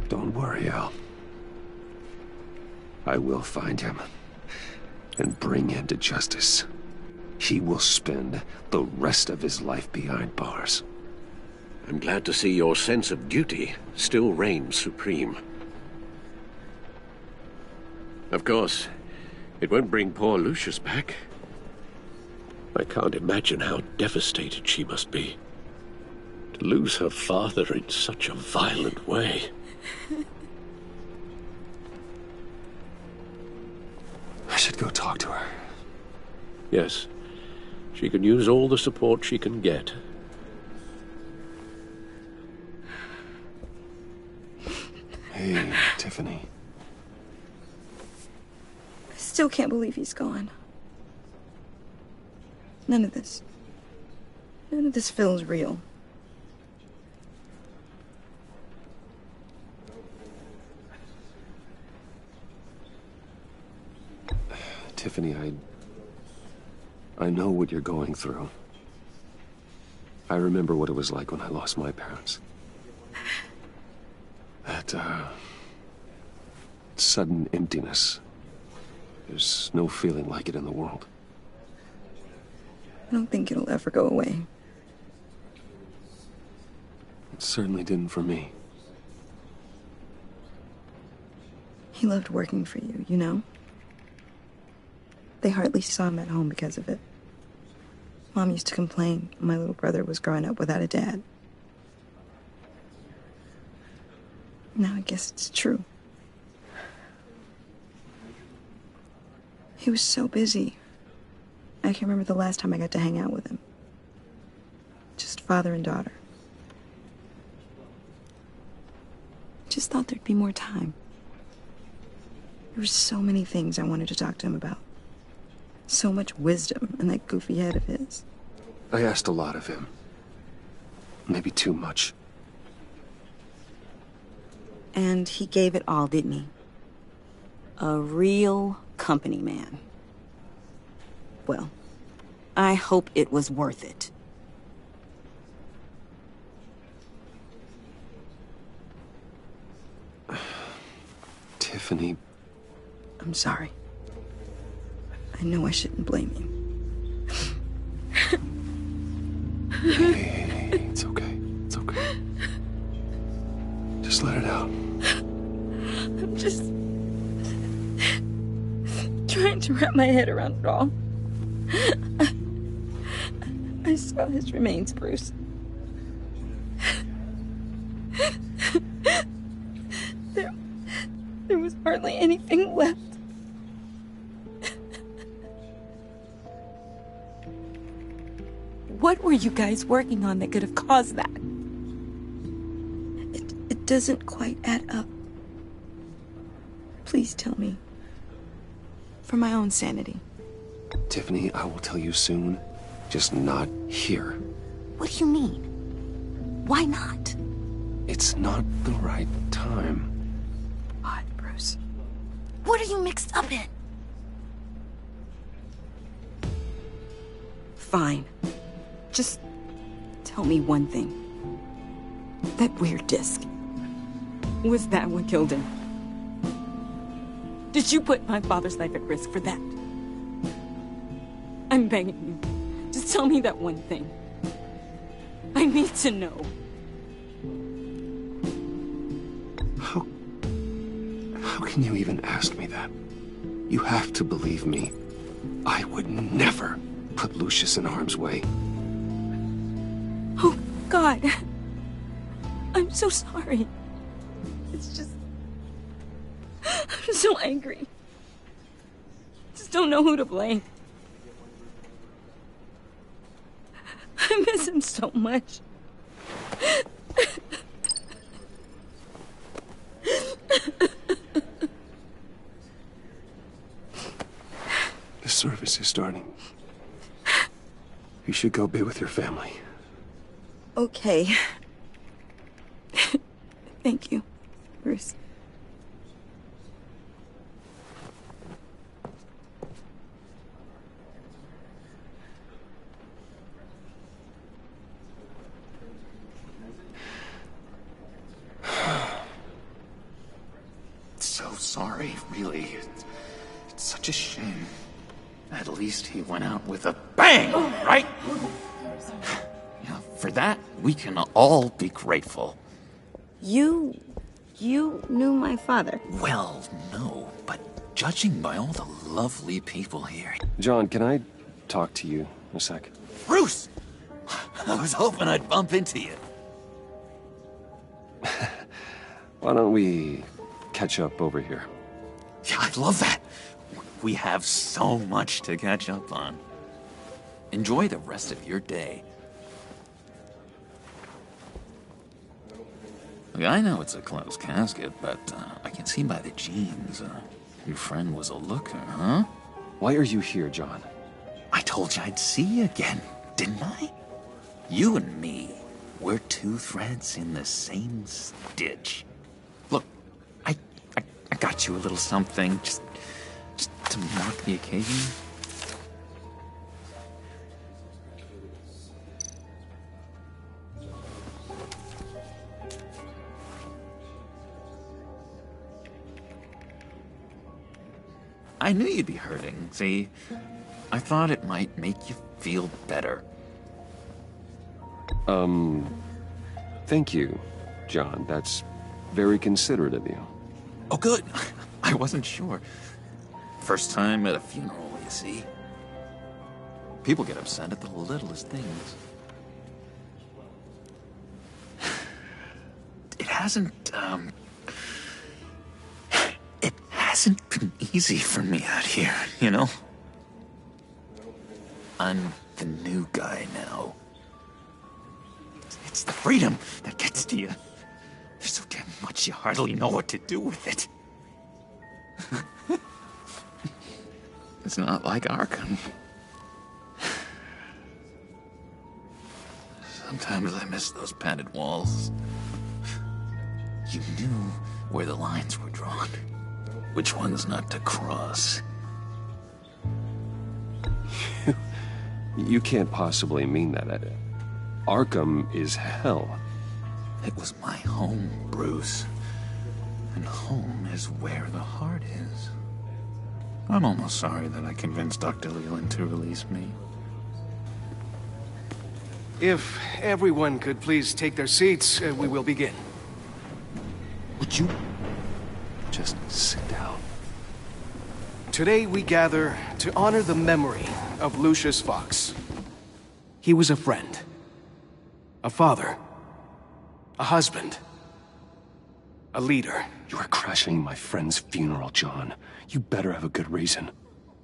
Don't worry, Al. I will find him and bring him to justice. He will spend the rest of his life behind bars. I'm glad to see your sense of duty still reigns supreme. Of course, It won't bring poor Lucius back. I can't imagine how devastated she must be. To lose her father in such a violent way. I should go talk to her. Yes. She can use all the support she can get. Hey, Tiffany. I still can't believe he's gone. None of this feels real. Tiffany, I know what you're going through. I remember what it was like when I lost my parents. That, sudden emptiness. There's no feeling like it in the world. I don't think it'll ever go away. It certainly didn't for me. He loved working for you, you know? They hardly saw him at home because of it. Mom used to complain my little brother was growing up without a dad. Now I guess it's true. He was so busy. I can't remember the last time I got to hang out with him. Just father and daughter. Just thought there'd be more time. There were so many things I wanted to talk to him about. So much wisdom in that goofy head of his. I asked a lot of him. Maybe too much. And he gave it all, didn't he? A real company man. Well, I hope it was worth it. Tiffany. I'm sorry. I know I shouldn't blame you. Hey, it's okay. It's okay. Just let it out. I'm just trying to wrap my head around it all. I saw his remains, Bruce. There was hardly anything left. What were you guys working on that could have caused that? It doesn't quite add up. Please tell me. For my own sanity. Tiffany, I will tell you soon. Just not here. What do you mean? Why not? It's not the right time. What, Bruce? What are you mixed up in? Fine. Just tell me one thing. That weird disc. Was that what killed him? Did you put my father's life at risk for that? I'm begging you. Just tell me that one thing. I need to know. How can you even ask me that? You have to believe me. I would never put Lucius in harm's way. Oh, God. I'm so sorry. It's just... I'm so angry. Just don't know who to blame. I miss him so much. The service is starting. You should go be with your family. Okay. Thank you, Bruce. So sorry, really. It's such a shame. At least he went out with a bang, right? Yeah, for that, we can all be grateful. You knew my father? Well, no, but Judging by all the lovely people here. John, can I talk to you a sec? Bruce! I was hoping I'd bump into you. Why don't we catch up over here? Yeah, I'd love that. We have so much to catch up on. Enjoy the rest of your day. Look, I know it's a closed casket, but I can see by the jeans, your friend was a looker, huh? Why are you here, John? I told you I'd see you again, didn't I? You and me, we're two threads in the same stitch. Look, I got you a little something, just to mark the occasion. I knew you'd be hurting, see? I thought it might make you feel better. Thank you, John. That's very considerate of you. Oh, good. I wasn't sure. First time at a funeral, you see. People get upset at the littlest things. It hasn't been easy for me out here, you know? I'm the new guy now. It's the freedom that gets to you. There's so damn much you hardly know what to do with it. It's not like Arkham. Sometimes I miss those padded walls. You knew where the lines were drawn. Which ones not to cross. You can't possibly mean that. Arkham is hell. It was my home, Bruce. And home is where the heart is. I'm almost sorry that I convinced Dr. Leland to release me. If everyone could please take their seats, we will begin. Would you just sit down? Today we gather to honor the memory of Lucius Fox. He was a friend, a father, a husband, a leader. You are crashing my friend's funeral, John. You better have a good reason.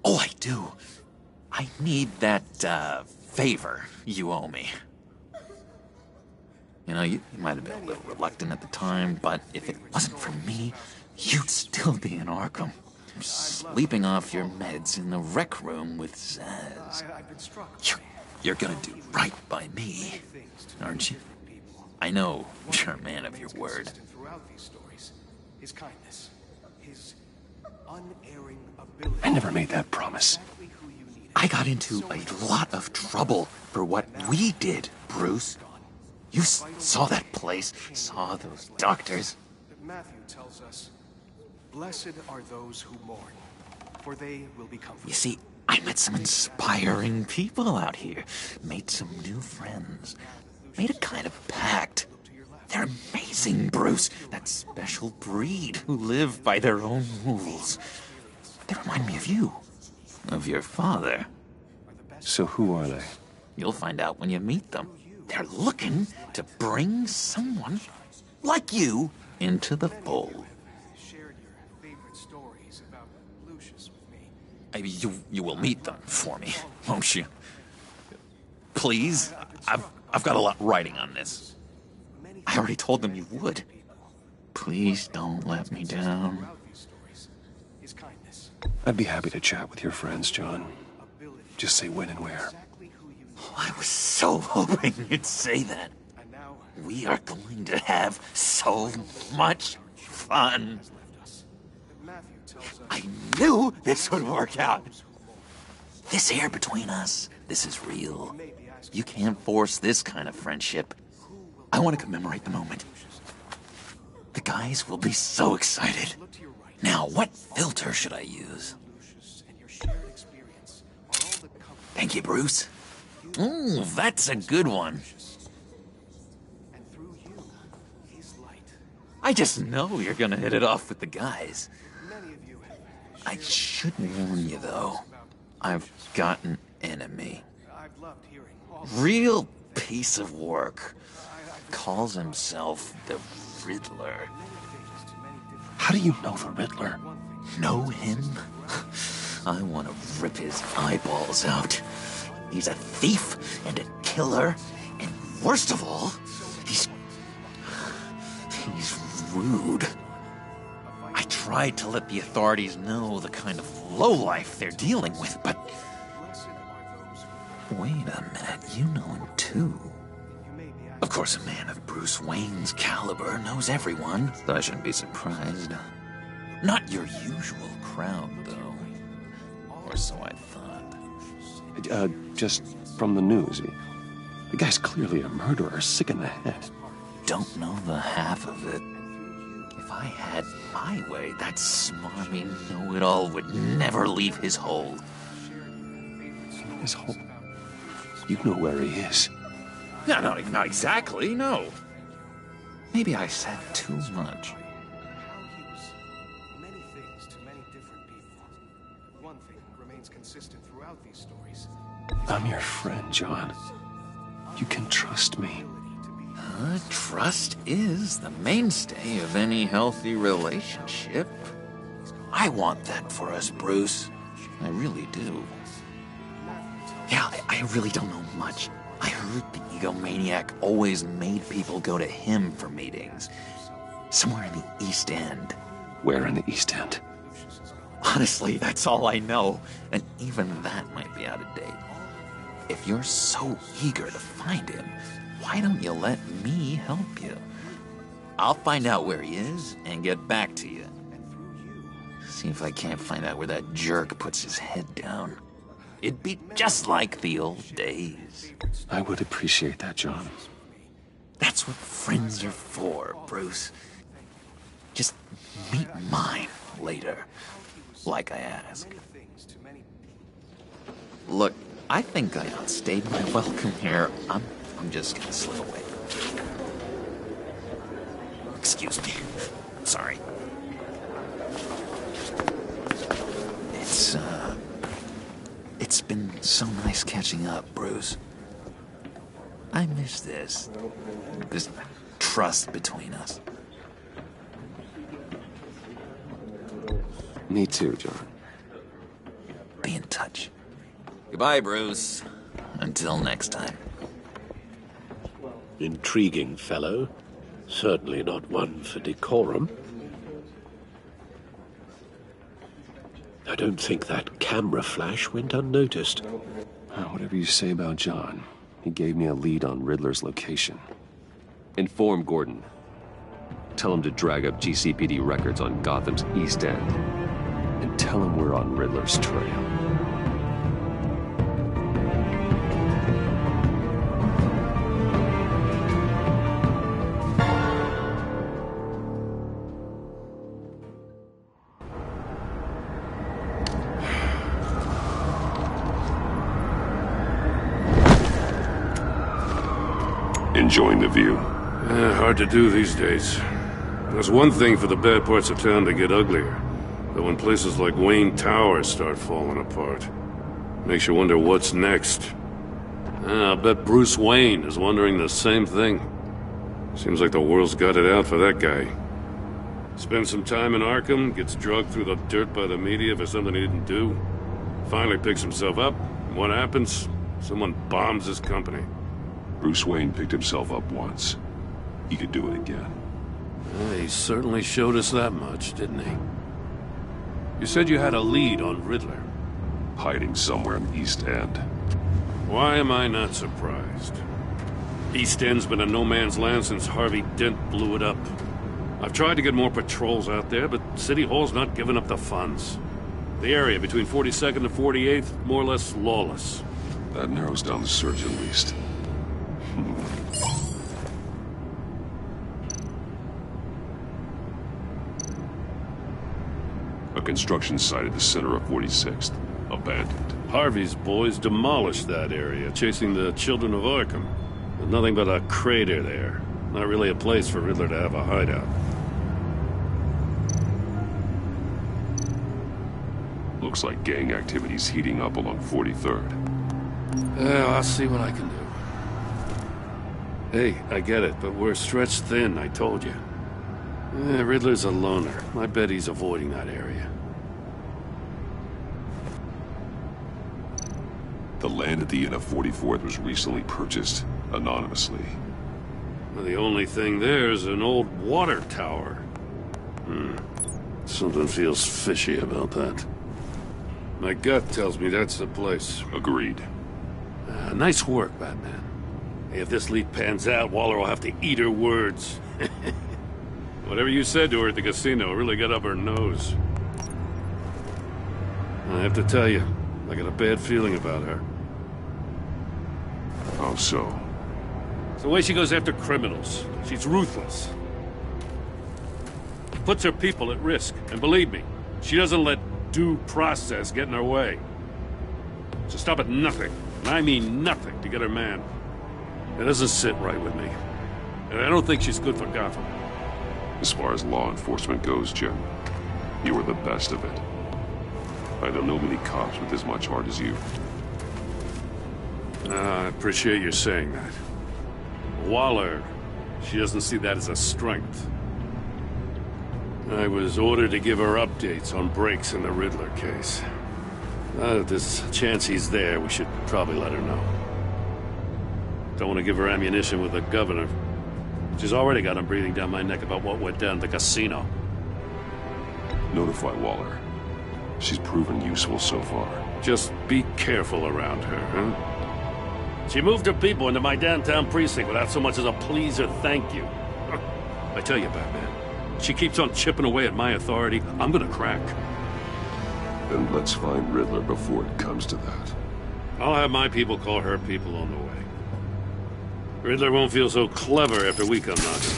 Oh, I do. I need that, favor you owe me. You know, you might have been a little reluctant at the time, but if it wasn't for me, you'd still be in Arkham. Sleeping off your meds in the rec room with Zaz. You're gonna do right by me, aren't you? I know you're a man of your word. His kindness, his unerring ability. I never made that promise. I got into a lot of trouble for what we did, Bruce. You saw that place, saw those doctors. Matthew tells us, blessed are those who mourn, for they will be comforted. You see, I met some inspiring people out here, made some new friends, made a kind of pact. They're amazing, Bruce. That special breed who live by their own rules. They remind me of you, of your father. So who are they? You'll find out when you meet them. They're looking to bring someone like you into the fold. Maybe you will meet them for me, won't you? Please, I've got a lot writing on this. I already told them you would. Please don't let me down. I'd be happy to chat with your friends, John. Just say when and where. Oh, I was so hoping you'd say that. We are going to have so much fun. I knew this would work out. This air between us, this is real. You can't force this kind of friendship. I want to commemorate the moment. The guys will be so excited. Now, what filter should I use? Thank you, Bruce. Ooh, that's a good one. I just know you're gonna hit it off with the guys. I should warn you, though. I've got an enemy. Real piece of work. Calls himself the Riddler. How do you know the Riddler? Know him? I want to rip his eyeballs out. He's a thief and a killer, and worst of all, he's rude. I tried to let the authorities know the kind of lowlife they're dealing with, but... Wait a minute, you know him too. Of course, a man of Bruce Wayne's caliber knows everyone, so I shouldn't be surprised. Not your usual crowd, though. Or so I thought. Just from the news. The guy's clearly a murderer, sick in the head. Don't know the half of it. If I had my way, that smarmy know-it-all would never leave his hole. His hole? You know where he is. No, not exactly, no. Maybe I said too much. Many things to many different people. One thing remains consistent throughout these stories. I'm your friend, John. You can trust me. Trust is the mainstay of any healthy relationship. I want that for us, Bruce. I really do. Yeah, I really don't know much. I heard the egomaniac always made people go to him for meetings. Somewhere in the East End. Where in the East End? Honestly, that's all I know. And even that might be out of date. If you're so eager to find him, why don't you let me help you? I'll find out where he is and get back to you. See if I can't find out where that jerk puts his head down. It'd be just like the old days. I would appreciate that, John. That's what friends are for, Bruce. Just meet mine later, like I asked. Look, I think I outstayed my welcome here. I'm just gonna slip away. Excuse me. Sorry. It's been so nice catching up, Bruce. I miss this trust between us. Me too, John. Be in touch. Goodbye, Bruce. Until next time. Intriguing fellow. Certainly not one for decorum. I don't think that camera flash went unnoticed. Whatever you say about John, he gave me a lead on Riddler's location. Inform Gordon. Tell him to drag up GCPD records on Gotham's East End. And tell him we're on Riddler's trail. Enjoying the view? Hard to do these days. There's one thing for the bad parts of town to get uglier. But when places like Wayne Tower start falling apart, makes you wonder what's next. I bet Bruce Wayne is wondering the same thing. Seems like the world's got it out for that guy. Spends some time in Arkham, gets drugged through the dirt by the media for something he didn't do. Finally picks himself up. What happens? Someone bombs his company. Bruce Wayne picked himself up once. He could do it again. He certainly showed us that much, didn't he? You said you had a lead on Riddler. Hiding somewhere in the East End. Why am I not surprised? East End's been a no-man's land since Harvey Dent blew it up. I've tried to get more patrols out there, but City Hall's not giving up the funds. The area between 42nd and 48th, more or less lawless. That narrows down the search at least. A construction site at the center of 46th. Abandoned. Harvey's boys demolished that area, chasing the children of Arkham. There's nothing but a crater there. Not really a place for Riddler to have a hideout. Looks like gang activity's heating up along 43rd. Well, I'll see what I can do. Hey, I get it, but we're stretched thin, I told you. Riddler's a loner. I bet he's avoiding that area. The land at the end of 44th was recently purchased, anonymously. Well, the only thing there is an old water tower. Something feels fishy about that. My gut tells me that's the place. Agreed. Nice work, Batman. Hey, if this lead pans out, Waller will have to eat her words. Whatever you said to her at the casino really got up her nose. I have to tell you, I got a bad feeling about her. How so? It's the way she goes after criminals. She's ruthless. Puts her people at risk. And believe me, she doesn't let due process get in her way. So stop at nothing, and I mean nothing, to get her man. It doesn't sit right with me. And I don't think she's good for Gotham. As far as law enforcement goes, Jim, you were the best of it. I don't know many cops with as much heart as you. I appreciate you saying that. Waller, she doesn't see that as a strength. I was ordered to give her updates on breaks in the Riddler case. If there's a chance he's there, we should probably let her know. Don't want to give her ammunition with the governor. She's already got him breathing down my neck about what went down at the casino. Notify Waller. She's proven useful so far. Just be careful around her, huh? She moved her people into my downtown precinct without so much as a please or thank you. I tell you, Batman, she keeps on chipping away at my authority, I'm gonna crack. Then let's find Riddler before it comes to that. I'll have my people call her people on the way. Riddler won't feel so clever after we come knocking.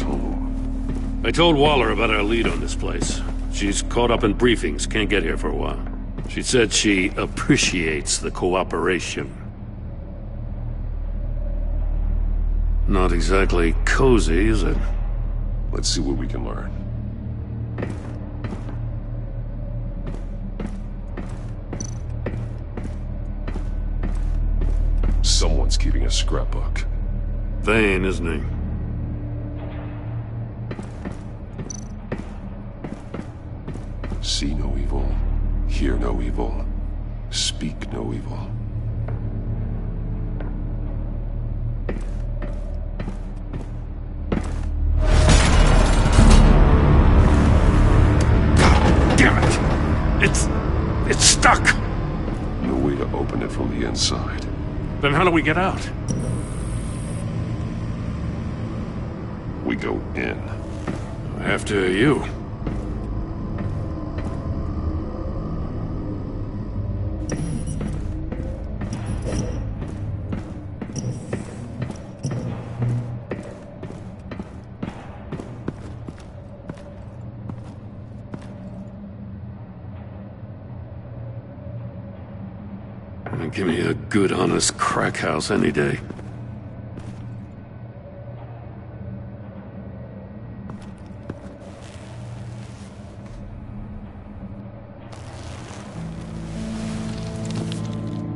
Home. I told Waller about our lead on this place. She's caught up in briefings, can't get here for a while. She said she appreciates the cooperation. Not exactly cozy, is it? Let's see what we can learn. Someone's keeping a scrapbook. Vane, isn't he? See no evil, hear no evil, speak no evil. God damn it! It's stuck! No way to open it from the inside. Then how do we get out? We go in. After you. Give me a good, honest crack house any day.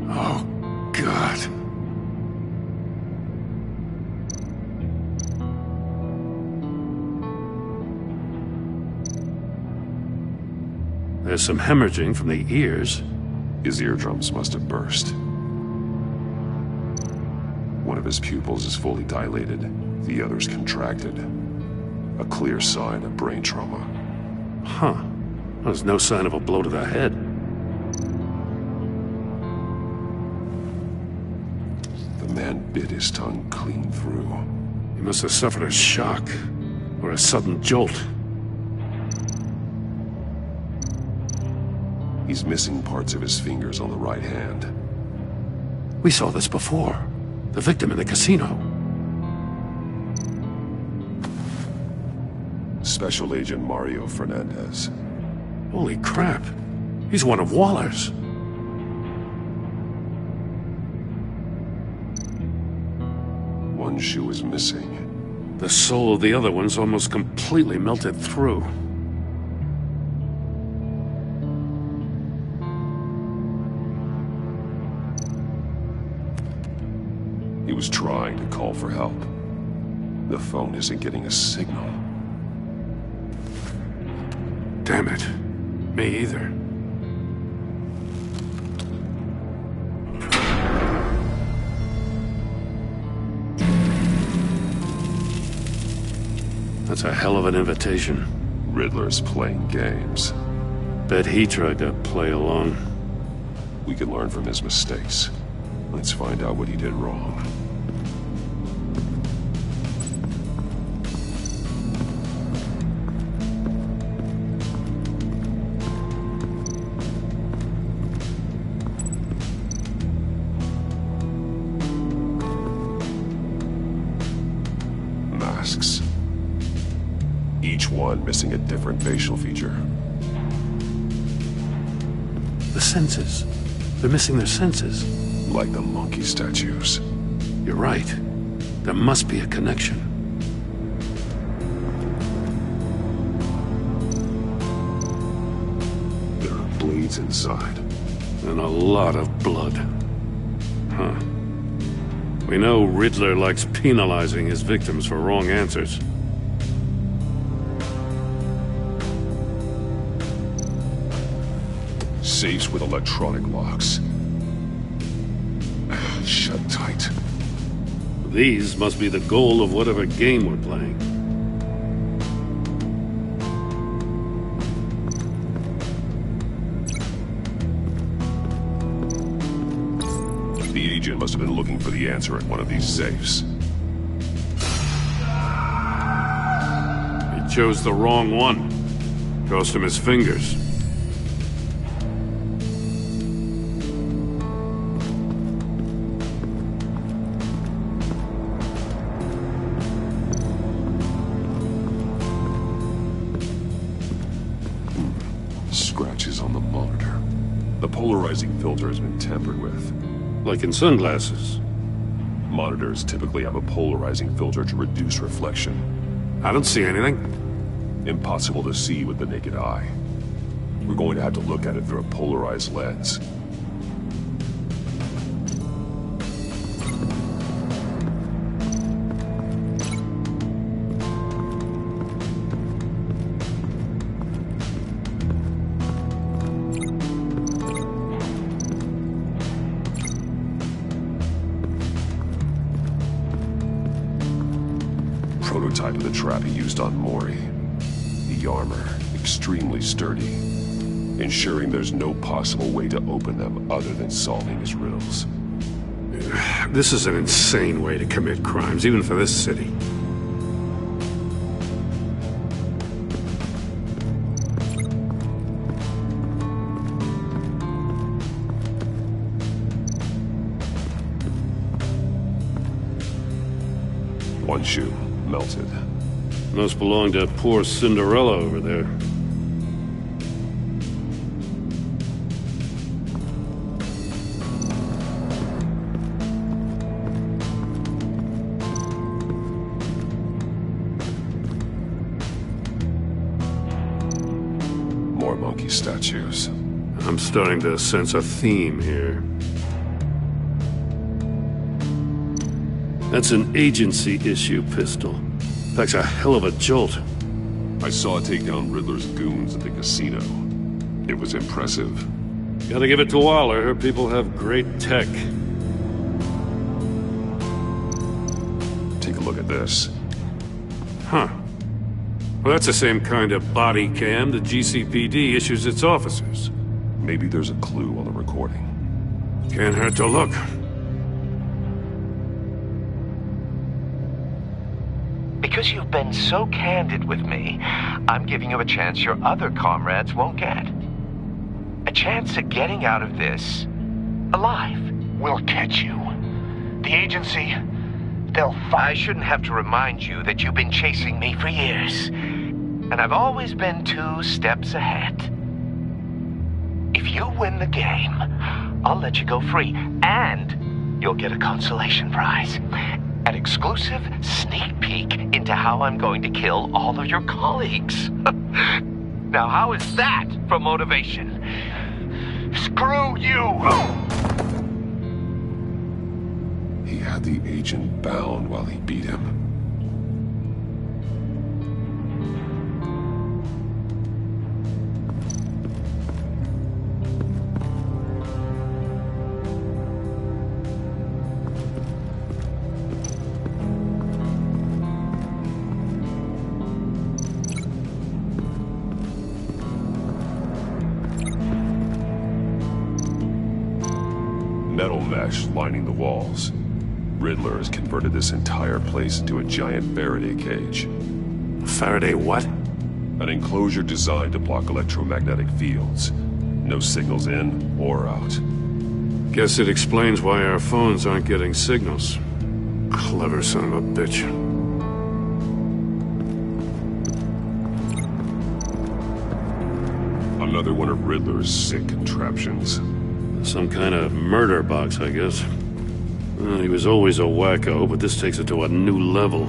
Oh, God. There's some hemorrhaging from the ears. His eardrums must have burst. One of his pupils is fully dilated, the other's contracted. A clear sign of brain trauma. Huh. There's no sign of a blow to the head. The man bit his tongue clean through. He must have suffered a shock, or a sudden jolt. He's missing parts of his fingers on the right hand. We saw this before. The victim in the casino. Special Agent Mario Fernandez. Holy crap. He's one of Waller's. One shoe is missing. The sole of the other one's almost completely melted through. He was trying to call for help. The phone isn't getting a signal. Damn it. Me either. That's a hell of an invitation. Riddler's playing games. Bet he tried to play along. We can learn from his mistakes. Let's find out what he did wrong. Masks. Each one missing a different facial feature. The senses. They're missing their senses. Like the monkey statues. You're right. There must be a connection. There are bleeds inside. And a lot of blood. Huh. We know Riddler likes penalizing his victims for wrong answers. Safes with electronic locks. Shut tight. These must be the goal of whatever game we're playing. The agent must have been looking for the answer at one of these safes. He chose the wrong one. Cost him his fingers. Scratches on the monitor. The polarizing filter has been tampered with. Like in sunglasses. Monitors typically have a polarizing filter to reduce reflection. I don't see anything. Impossible to see with the naked eye. We're going to have to look at it through a polarized lens. Prototype of the trap he used on Mori. The armor, extremely sturdy, ensuring there's no possible way to open them other than solving his riddles. This is an insane way to commit crimes, even for this city. One shoe, melted. Must belong to poor Cinderella over there. More monkey statues. I'm starting to sense a theme here. That's an agency issue pistol. Packs a hell of a jolt. I saw it take down Riddler's goons at the casino. It was impressive. Gotta give it to Waller. Her people have great tech. Take a look at this. Huh. Well, that's the same kind of body cam the GCPD issues its officers. Maybe there's a clue on the recording. Can't hurt to look. Because you've been so candid with me, I'm giving you a chance your other comrades won't get. A chance at getting out of this alive. We'll catch you. The agency, they'll find... I shouldn't have to remind you that you've been chasing me for years. And I've always been 2 steps ahead. If you win the game, I'll let you go free. And you'll get a consolation prize. An exclusive sneak peek into how I'm going to kill all of your colleagues. Now, how is that for motivation? Screw you! He had the agent bound while he beat him. Metal mesh lining the walls. Riddler has converted this entire place into a giant Faraday cage. Faraday what? An enclosure designed to block electromagnetic fields. No signals in or out. Guess it explains why our phones aren't getting signals. Clever son of a bitch. Another one of Riddler's sick contraptions. Some kind of murder box, I guess. Well, he was always a wacko, but this takes it to a new level.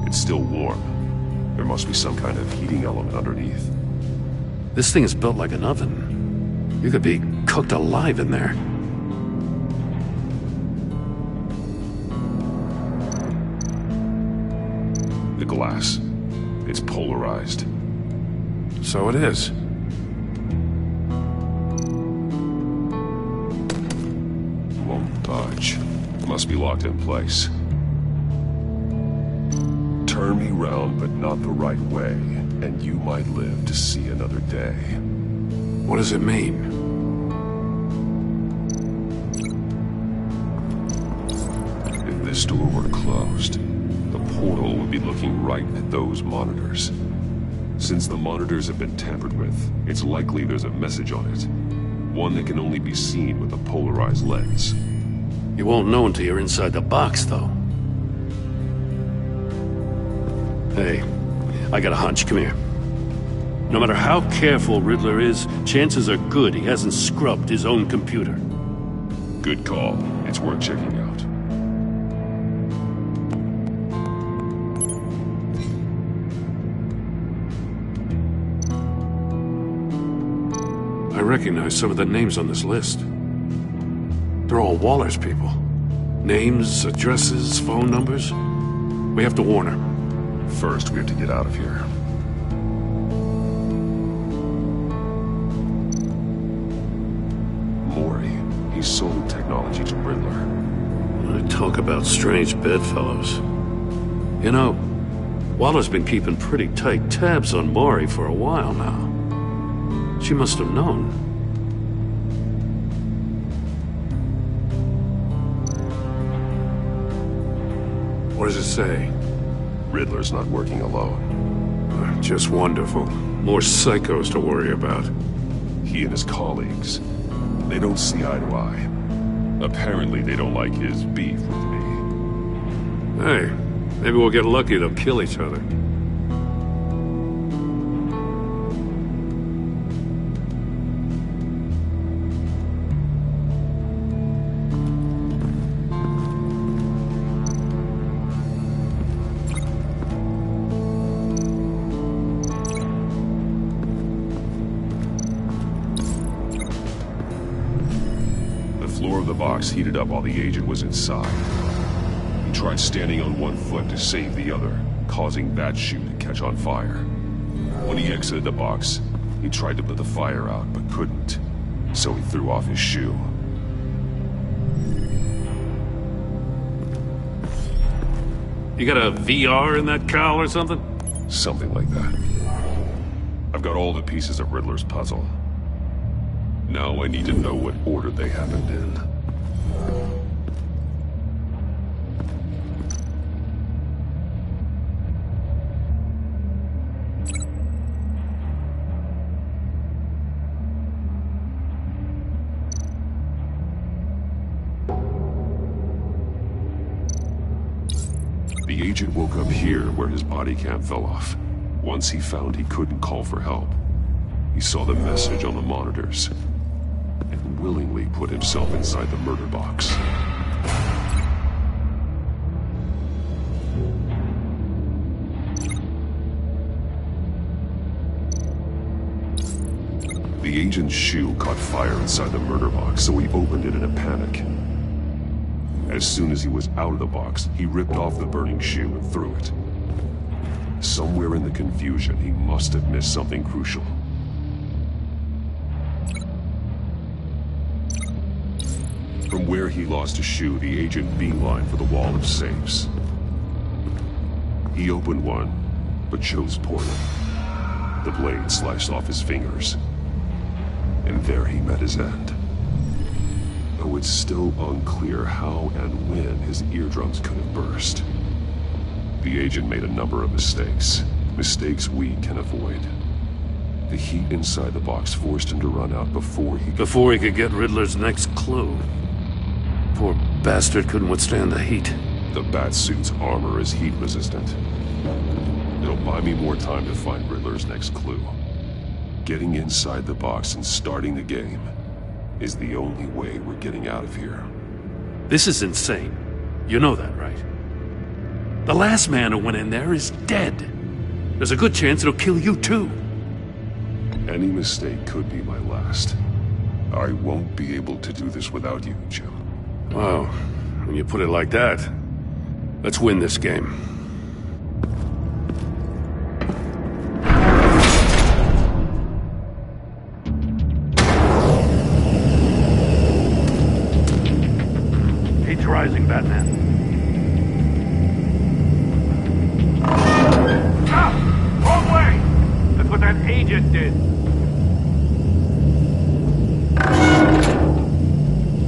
It's still warm. There must be some kind of heating element underneath. This thing is built like an oven. You could be cooked alive in there. The glass. It's polarized. So it is. Won't budge. Must be locked in place. Turn me round, but not the right way, and you might live to see another day. What does it mean? If this door were closed, the portal would be looking right at those monitors. Since the monitors have been tampered with, it's likely there's a message on it. One that can only be seen with a polarized lens. You won't know until you're inside the box, though. Hey, I got a hunch. Come here. No matter how careful Riddler is, chances are good he hasn't scrubbed his own computer. Good call. It's worth checking out. I recognize some of the names on this list. They're all Waller's people. Names, addresses, phone numbers. We have to warn her. First, we have to get out of here. Mori. He sold technology to Riddler. I talk about strange bedfellows. You know, Waller's been keeping pretty tight tabs on Mori for a while now. She must have known. What does it say? Riddler's not working alone. Just wonderful. More psychos to worry about. He and his colleagues, they don't see eye to eye. Apparently they don't like his beef with me. Hey, maybe we'll get lucky they'll kill each other. Box heated up while the agent was inside. He tried standing on one foot to save the other, causing that shoe to catch on fire. When he exited the box, he tried to put the fire out, but couldn't, so he threw off his shoe. You got a VR in that cowl or something? Something like that. I've got all the pieces of Riddler's puzzle. Now I need to know what order they happened in. The agent woke up here where his body cam fell off. Once he found he couldn't call for help, he saw the message on the monitors and willingly put himself inside the murder box. The agent's shoe caught fire inside the murder box, so he opened it in a panic. As soon as he was out of the box, he ripped off the burning shoe and threw it. Somewhere in the confusion, he must have missed something crucial. From where he lost a shoe, the agent beelined for the wall of safes. He opened one, but chose poorly. The blade sliced off his fingers. And there he met his end. Though it's still unclear how and when his eardrums could have burst. The agent made a number of mistakes. Mistakes we can avoid. The heat inside the box forced him to run out before he could get Riddler's next clue. Poor bastard couldn't withstand the heat. The Batsuit's armor is heat resistant. It'll buy me more time to find Riddler's next clue. Getting inside the box and starting the game is the only way we're getting out of here. This is insane. You know that, right? The last man who went in there is dead. There's a good chance it'll kill you too. Any mistake could be my last. I won't be able to do this without you, Jim. Wow, when you put it like that, let's win this game. Heat's rising, Batman. Ah! Wrong way! That's what that agent did.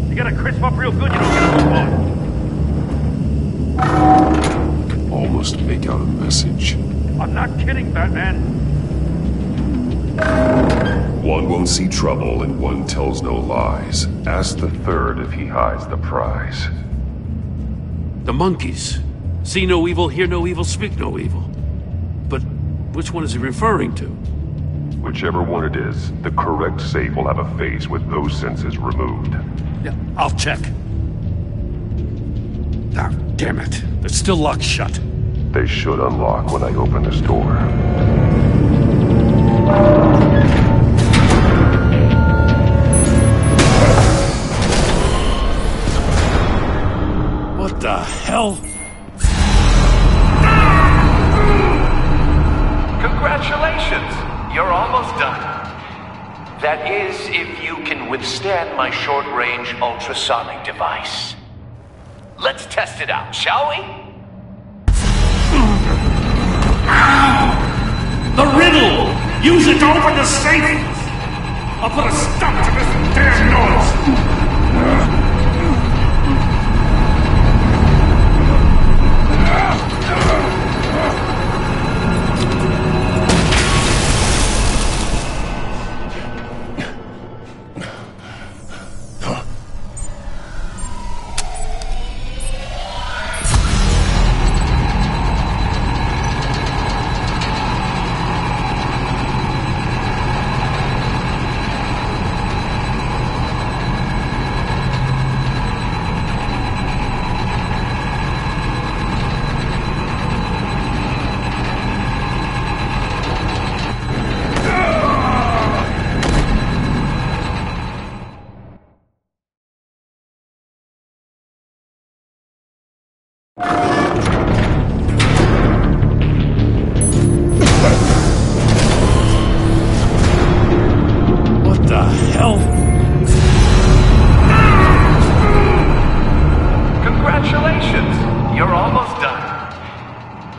You gotta crisp up real good, you don't get a move on. Almost make out a message. I'm not kidding, Batman. One won't see trouble and one tells no lies. Ask the third if he hides the prize. The monkeys. See no evil, hear no evil, speak no evil. But which one is he referring to? Whichever one it is, the correct safe will have a face with those senses removed. Yeah, I'll check. Ah, damn it. They're still locked shut. They should unlock when I open this door. What the hell? Congratulations! You're almost done. That is, if you can withstand my short-range ultrasonic device. Let's test it out, shall we? The riddle! Use it to open the safe! I'll put a stop to this damn noise!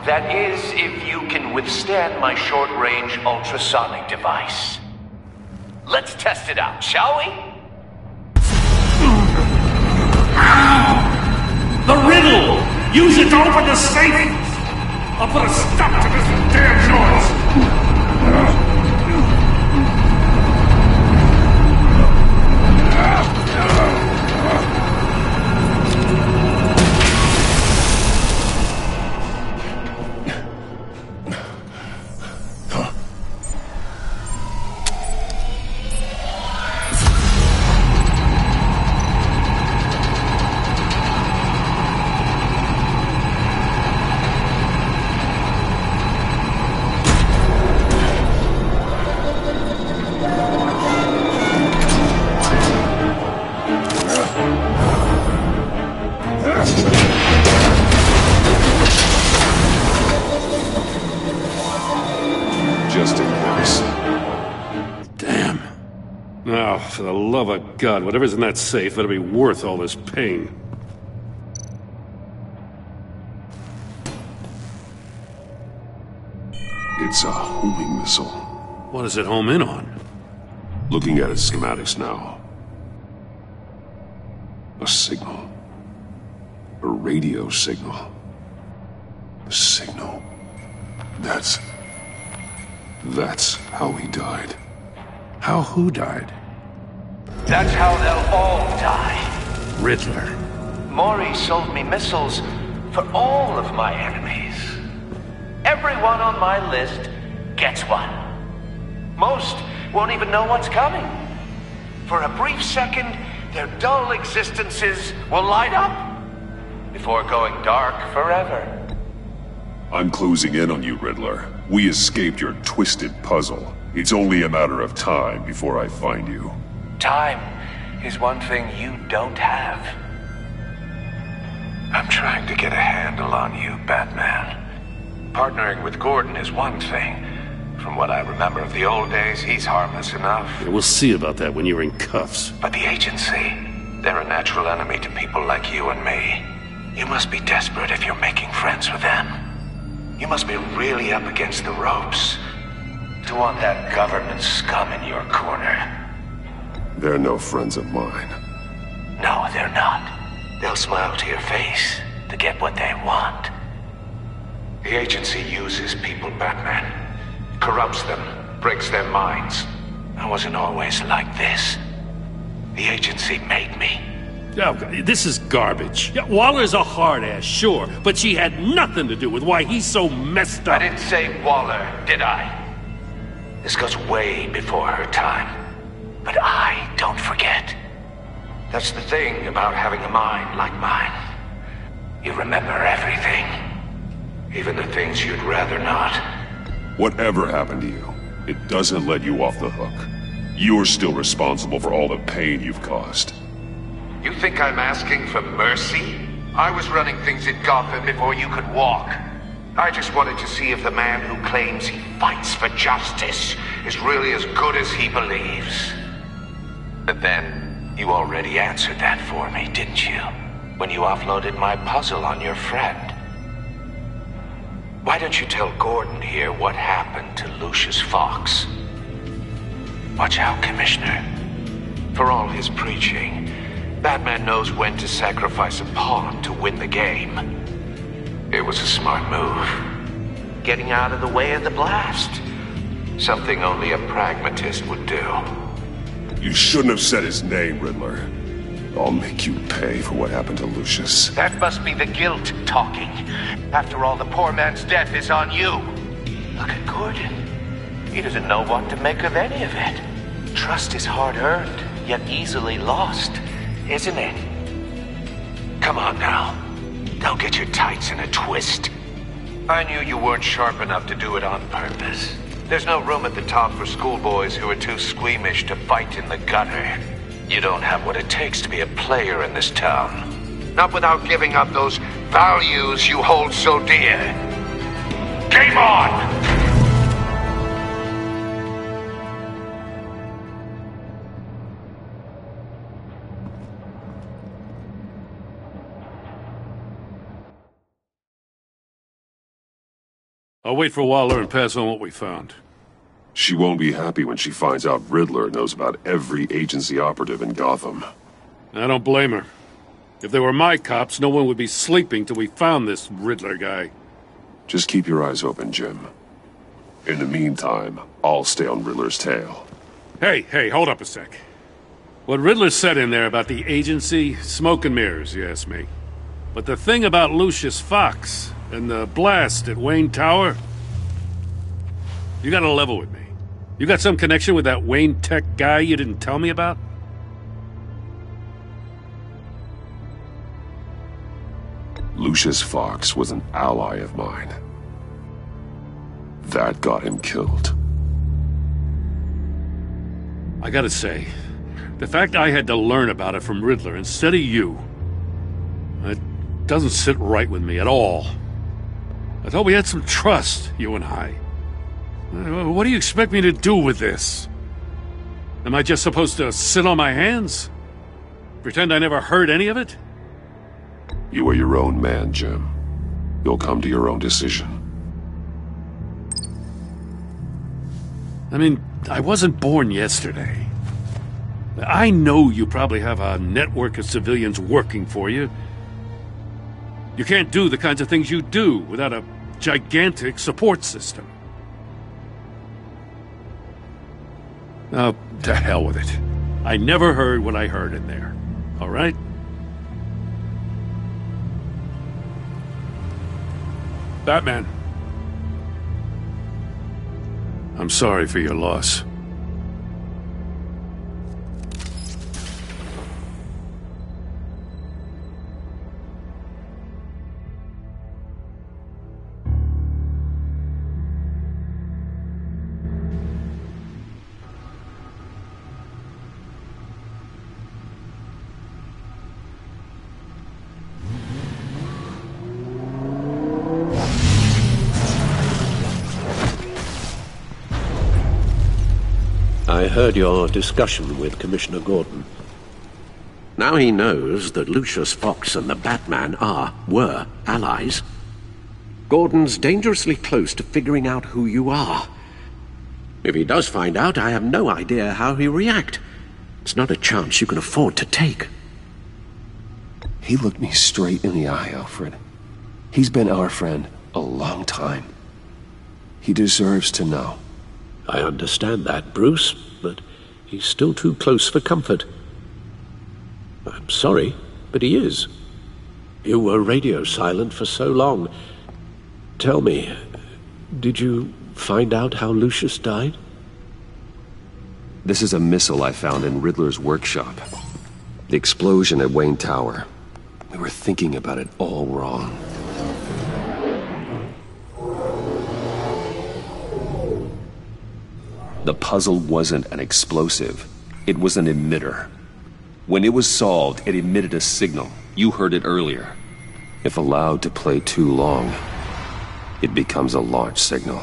That is, if you can withstand my short-range ultrasonic device. Let's test it out, shall we? The riddle! Use it to open the safe! I'll put a stop to this damn noise! For the love of God, whatever's in that safe better be worth all this pain. It's a homing missile. What does it home in on? Looking at its schematics now. A signal. A radio signal. A signal. That's how he died. How who died? That's how they'll all die. Riddler. Maury sold me missiles for all of my enemies. Everyone on my list gets one. Most won't even know what's coming. For a brief second, their dull existences will light up before going dark forever. I'm closing in on you, Riddler. We escaped your twisted puzzle. It's only a matter of time before I find you. Time is one thing you don't have. I'm trying to get a handle on you, Batman. Partnering with Gordon is one thing. From what I remember of the old days, he's harmless enough. Yeah, we'll see about that when you're in cuffs. But the agency, they're a natural enemy to people like you and me. You must be desperate if you're making friends with them. You must be really up against the ropes to want that government scum in your corner. They're no friends of mine. No, they're not. They'll smile to your face to get what they want. The agency uses people, Batman. Corrupts them, breaks their minds. I wasn't always like this. The agency made me. Oh, this is garbage. Yeah, Waller's a hard-ass, sure, but she had nothing to do with why he's so messed up. I didn't say Waller, did I? This goes way before her time. But I don't forget. That's the thing about having a mind like mine. You remember everything. Even the things you'd rather not. Whatever happened to you, it doesn't let you off the hook. You're still responsible for all the pain you've caused. You think I'm asking for mercy? I was running things in Gotham before you could walk. I just wanted to see if the man who claims he fights for justice is really as good as he believes. But then, you already answered that for me, didn't you? When you offloaded my puzzle on your friend. Why don't you tell Gordon here what happened to Lucius Fox? Watch out, Commissioner. For all his preaching, Batman knows when to sacrifice a pawn to win the game. It was a smart move. Getting out of the way of the blast. Something only a pragmatist would do. You shouldn't have said his name, Riddler. I'll make you pay for what happened to Lucius. That must be the guilt talking. After all, the poor man's death is on you. Look at Gordon. He doesn't know what to make of any of it. Trust is hard-earned, yet easily lost, isn't it? Come on now. Don't get your tights in a twist. I knew you weren't sharp enough to do it on purpose. There's no room at the top for schoolboys who are too squeamish to fight in the gutter. You don't have what it takes to be a player in this town. Not without giving up those values you hold so dear. Game on! I'll wait for Waller and pass on what we found. She won't be happy when she finds out Riddler knows about every agency operative in Gotham. I don't blame her. If they were my cops, no one would be sleeping till we found this Riddler guy. Just keep your eyes open, Jim. In the meantime, I'll stay on Riddler's tail. Hey, hold up a sec. What Riddler said in there about the agency, smoke and mirrors, you ask me. But the thing about Lucius Fox and the blast at Wayne Tower, you gotta level with me. You got some connection with that Wayne Tech guy you didn't tell me about? Lucius Fox was an ally of mine. That got him killed. I gotta say, the fact I had to learn about it from Riddler instead of you, it doesn't sit right with me at all. I thought we had some trust, you and I. What do you expect me to do with this? Am I just supposed to sit on my hands? Pretend I never heard any of it? You are your own man, Jim. You'll come to your own decision. I mean, I wasn't born yesterday. I know you probably have a network of civilians working for you. You can't do the kinds of things you do without a gigantic support system. Oh, to hell with it. I never heard what I heard in there. All right? Batman. I'm sorry for your loss. I heard your discussion with Commissioner Gordon. Now he knows that Lucius Fox and the Batman were allies. Gordon's dangerously close to figuring out who you are. If he does find out, I have no idea how he'll react. It's not a chance you can afford to take. He looked me straight in the eye, Alfred. He's been our friend a long time. He deserves to know. I understand that, Bruce, but he's still too close for comfort. I'm sorry, but he is. You were radio silent for so long. Tell me, did you find out how Lucius died? This is a missile I found in Riddler's workshop. The explosion at Wayne Tower. We were thinking about it all wrong. The puzzle wasn't an explosive. It was an emitter. When it was solved, it emitted a signal. You heard it earlier. If allowed to play too long, it becomes a launch signal.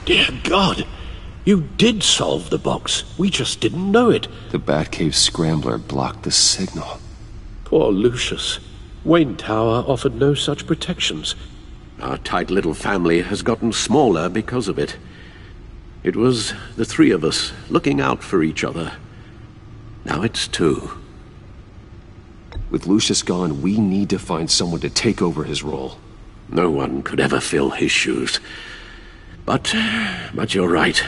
Dear God! You did solve the box. We just didn't know it. The Batcave scrambler blocked the signal. Poor Lucius. Wayne Tower offered no such protections. Our tight little family has gotten smaller because of it. It was the three of us looking out for each other. Now it's two. With Lucius gone, we need to find someone to take over his role. No one could ever fill his shoes. But you're right.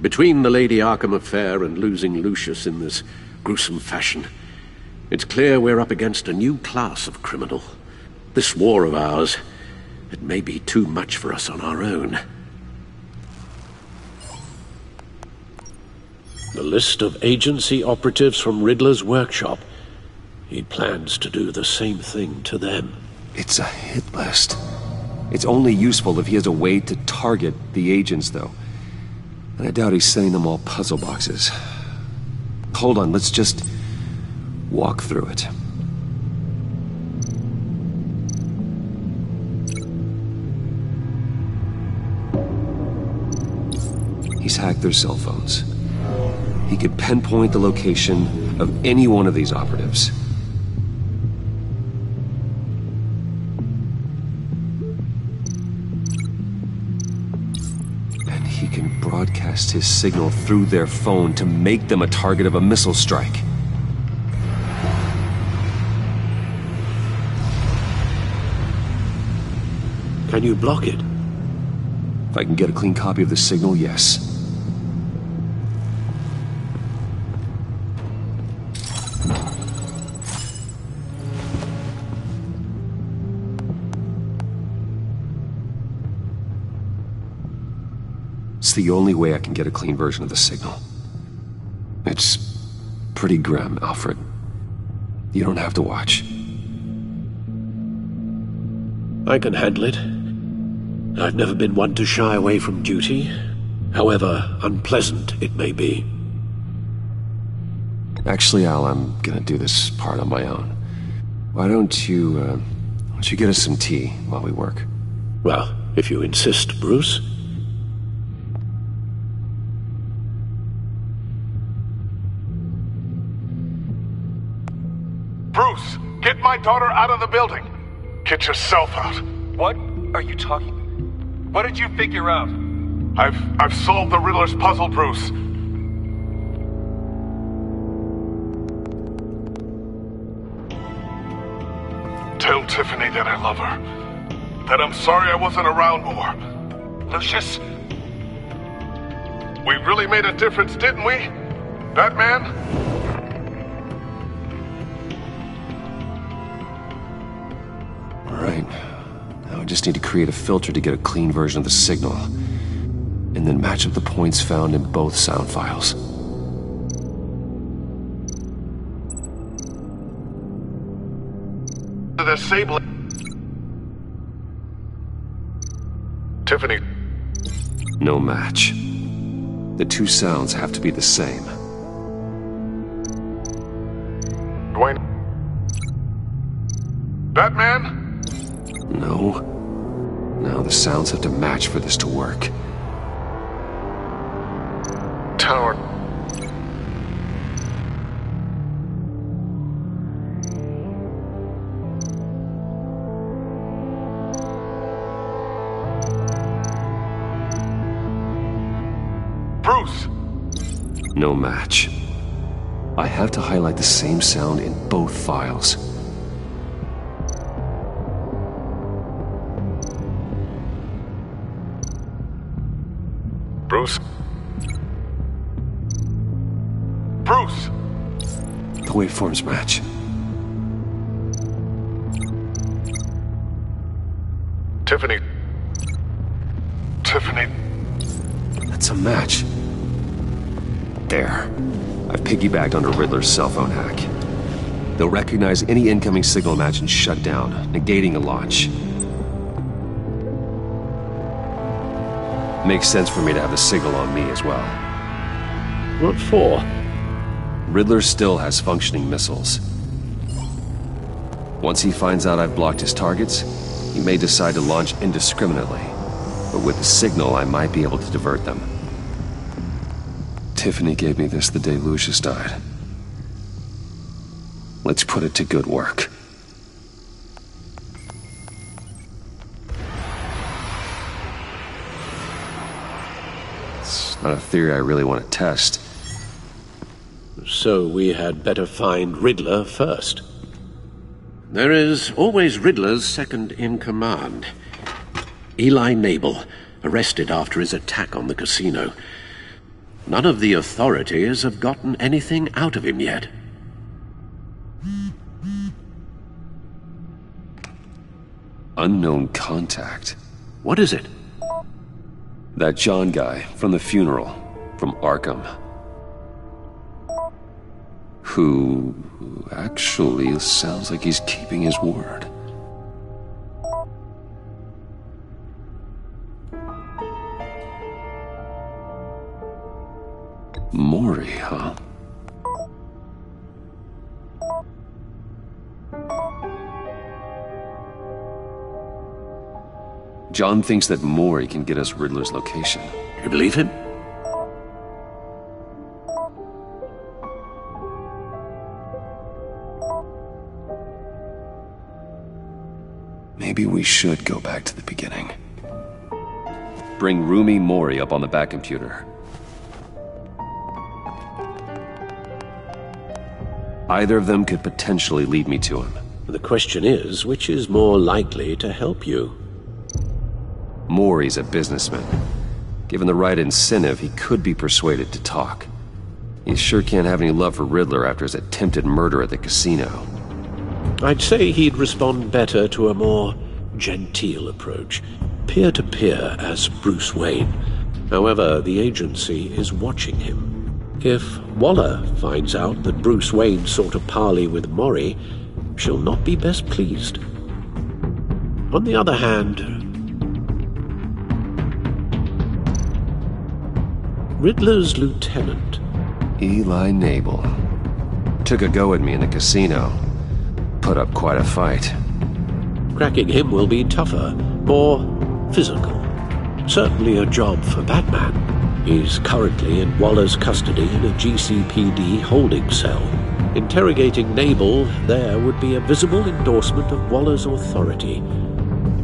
Between the Lady Arkham affair and losing Lucius in this gruesome fashion, it's clear we're up against a new class of criminal. This war of ours, it may be too much for us on our own. The list of agency operatives from Riddler's workshop. He plans to do the same thing to them. It's a hit list. It's only useful if he has a way to target the agents, though. And I doubt he's sending them all puzzle boxes. Hold on, let's just walk through it. He's hacked their cell phones. He could pinpoint the location of any one of these operatives. And he can broadcast his signal through their phone to make them a target of a missile strike. Can you block it? If I can get a clean copy of the signal, yes. It's the only way I can get a clean version of the signal. It's pretty grim, Alfred. You don't have to watch. I can handle it. I've never been one to shy away from duty, however unpleasant it may be. Actually, Al, I'm gonna do this part on my own. Why don't you get us some tea while we work? Well, if you insist, Bruce. Get my daughter out of the building. Get yourself out. What are you talking? What did you figure out? I've solved the Riddler's puzzle, Bruce. Tell Tiffany that I love her. That I'm sorry I wasn't around more. Lucius? We really made a difference, didn't we? Batman? All right. Now I just need to create a filter to get a clean version of the signal. And then match up the points found in both sound files. The Sable. Tiffany. No match. The two sounds have to be the same. Dwayne. Batman? No. Now the sounds have to match for this to work. Tower. Bruce! No match. I have to highlight the same sound in both files. Bruce? Bruce! The waveforms match. Tiffany. Tiffany. That's a match. There. I've piggybacked onto Riddler's cell phone hack. They'll recognize any incoming signal match and shut down, negating a launch. Makes sense for me to have the signal on me as well. What for? Riddler still has functioning missiles. Once he finds out I've blocked his targets, he may decide to launch indiscriminately. But with the signal, I might be able to divert them. Tiffany gave me this the day Lucius died. Let's put it to good work. It's not a theory I really want to test. So we had better find Riddler first. There is always Riddler's second-in-command. Eli Nabel, arrested after his attack on the casino. None of the authorities have gotten anything out of him yet. Unknown contact. What is it? That John guy from the funeral, from Arkham. Who actually sounds like he's keeping his word. Mori, huh? John thinks that Mori can get us Riddler's location. You believe him? Maybe we should go back to the beginning. Bring Rumi Mori up on the back computer. Either of them could potentially lead me to him. The question is, which is more likely to help you? Mori's a businessman. Given the right incentive, he could be persuaded to talk. He sure can't have any love for Riddler after his attempted murder at the casino. I'd say he'd respond better to a more genteel approach, peer-to-peer as Bruce Wayne. However, the agency is watching him. If Waller finds out that Bruce Wayne sought a parley with Mori, she'll not be best pleased. On the other hand, Riddler's lieutenant, Eli Nabel, took a go at me in the casino. Put up quite a fight. Cracking him will be tougher, more physical. Certainly a job for Batman. He's currently in Waller's custody in a GCPD holding cell. Interrogating Nabel there would be a visible endorsement of Waller's authority.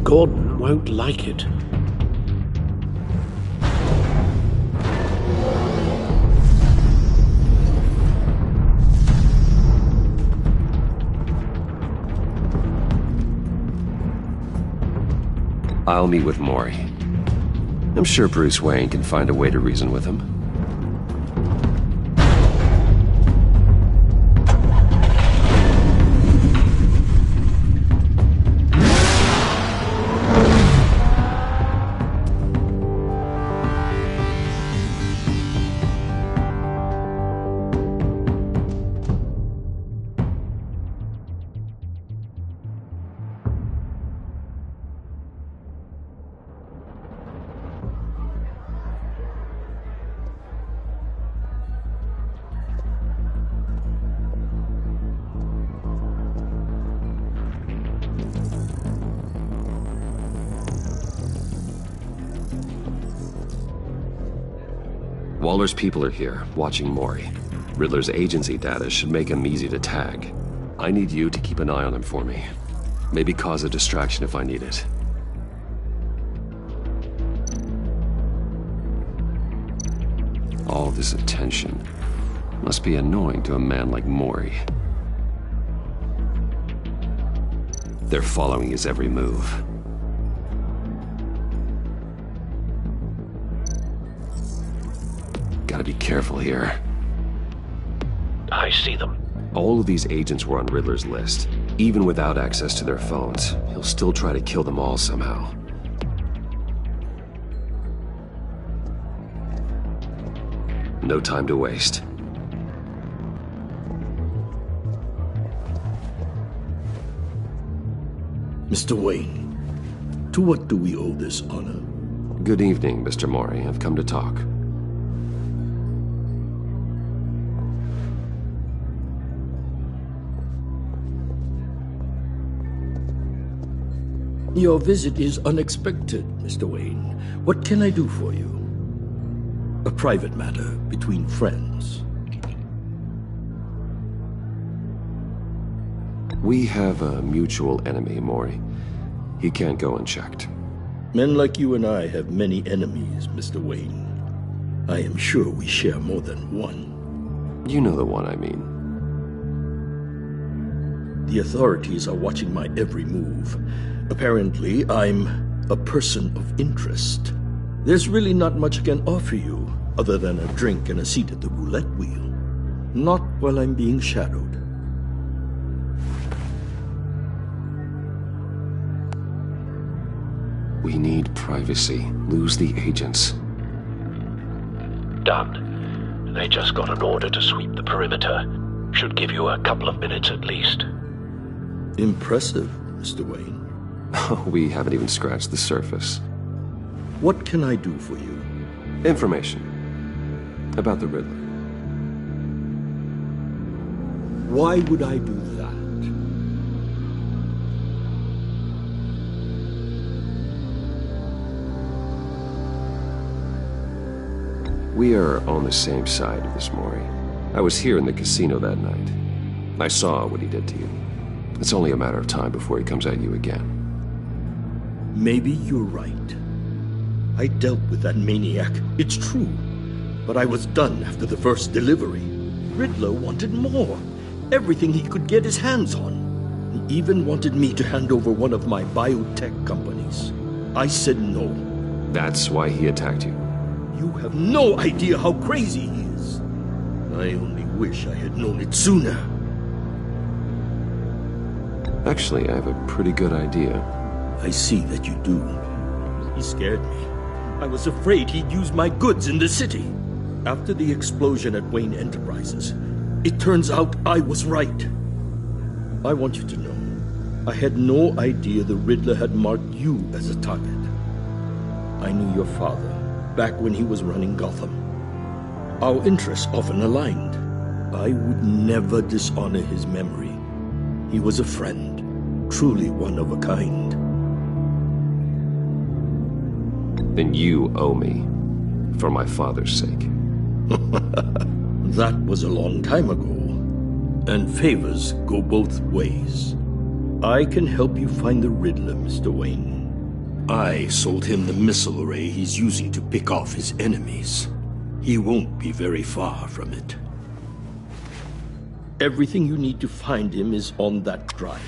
Gordon won't like it. I'll meet with Maury. I'm sure Bruce Wayne can find a way to reason with him. Waller's people are here, watching Maury. Riddler's agency data should make him easy to tag. I need you to keep an eye on him for me. Maybe cause a distraction if I need it. All this attention must be annoying to a man like Maury. They're following his every move. Gotta be careful here. I see them. All of these agents were on Riddler's list. Even without access to their phones, he'll still try to kill them all somehow. No time to waste. Mr. Wayne, to what do we owe this honor? Good evening, Mr. Maury. I've come to talk. Your visit is unexpected, Mr. Wayne. What can I do for you? A private matter between friends. We have a mutual enemy, Maury. He can't go unchecked. Men like you and I have many enemies, Mr. Wayne. I am sure we share more than one. You know the one I mean. The authorities are watching my every move. Apparently, I'm a person of interest. There's really not much I can offer you, other than a drink and a seat at the roulette wheel. Not while I'm being shadowed. We need privacy. Lose the agents. Done. They just got an order to sweep the perimeter. Should give you a couple of minutes at least. Impressive, Mr. Wayne. We haven't even scratched the surface. What can I do for you? Information. About the Riddler. Why would I do that? We are on the same side of this, Maury. I was here in the casino that night. I saw what he did to you. It's only a matter of time before he comes at you again. Maybe you're right. I dealt with that maniac, it's true. But I was done after the first delivery. Riddler wanted more. Everything he could get his hands on. He even wanted me to hand over one of my biotech companies. I said no. That's why he attacked you? You have no idea how crazy he is. I only wish I had known it sooner. Actually, I have a pretty good idea. I see that you do. He scared me. I was afraid he'd use my goods in the city. After the explosion at Wayne Enterprises, it turns out I was right. I want you to know, I had no idea the Riddler had marked you as a target. I knew your father back when he was running Gotham. Our interests often aligned. I would never dishonor his memory. He was a friend, truly one of a kind. Then you owe me, for my father's sake. That was a long time ago. And favors go both ways. I can help you find the Riddler, Mr. Wayne. I sold him the missile array he's using to pick off his enemies. He won't be very far from it. Everything you need to find him is on that drive.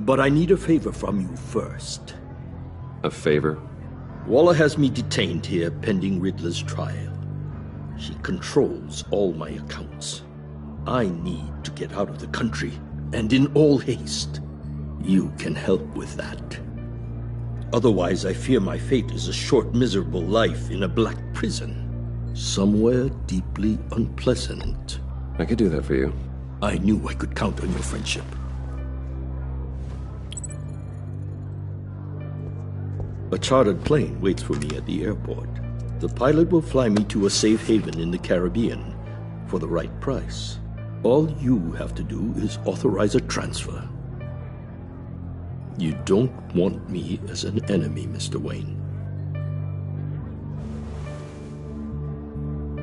But I need a favor from you first. A favor? Waller has me detained here pending Riddler's trial. She controls all my accounts. I need to get out of the country, and in all haste. You can help with that. Otherwise, I fear my fate is a short, miserable life in a black prison. Somewhere deeply unpleasant. I could do that for you. I knew I could count on your friendship. A chartered plane waits for me at the airport. The pilot will fly me to a safe haven in the Caribbean for the right price. All you have to do is authorize a transfer. You don't want me as an enemy, Mr. Wayne.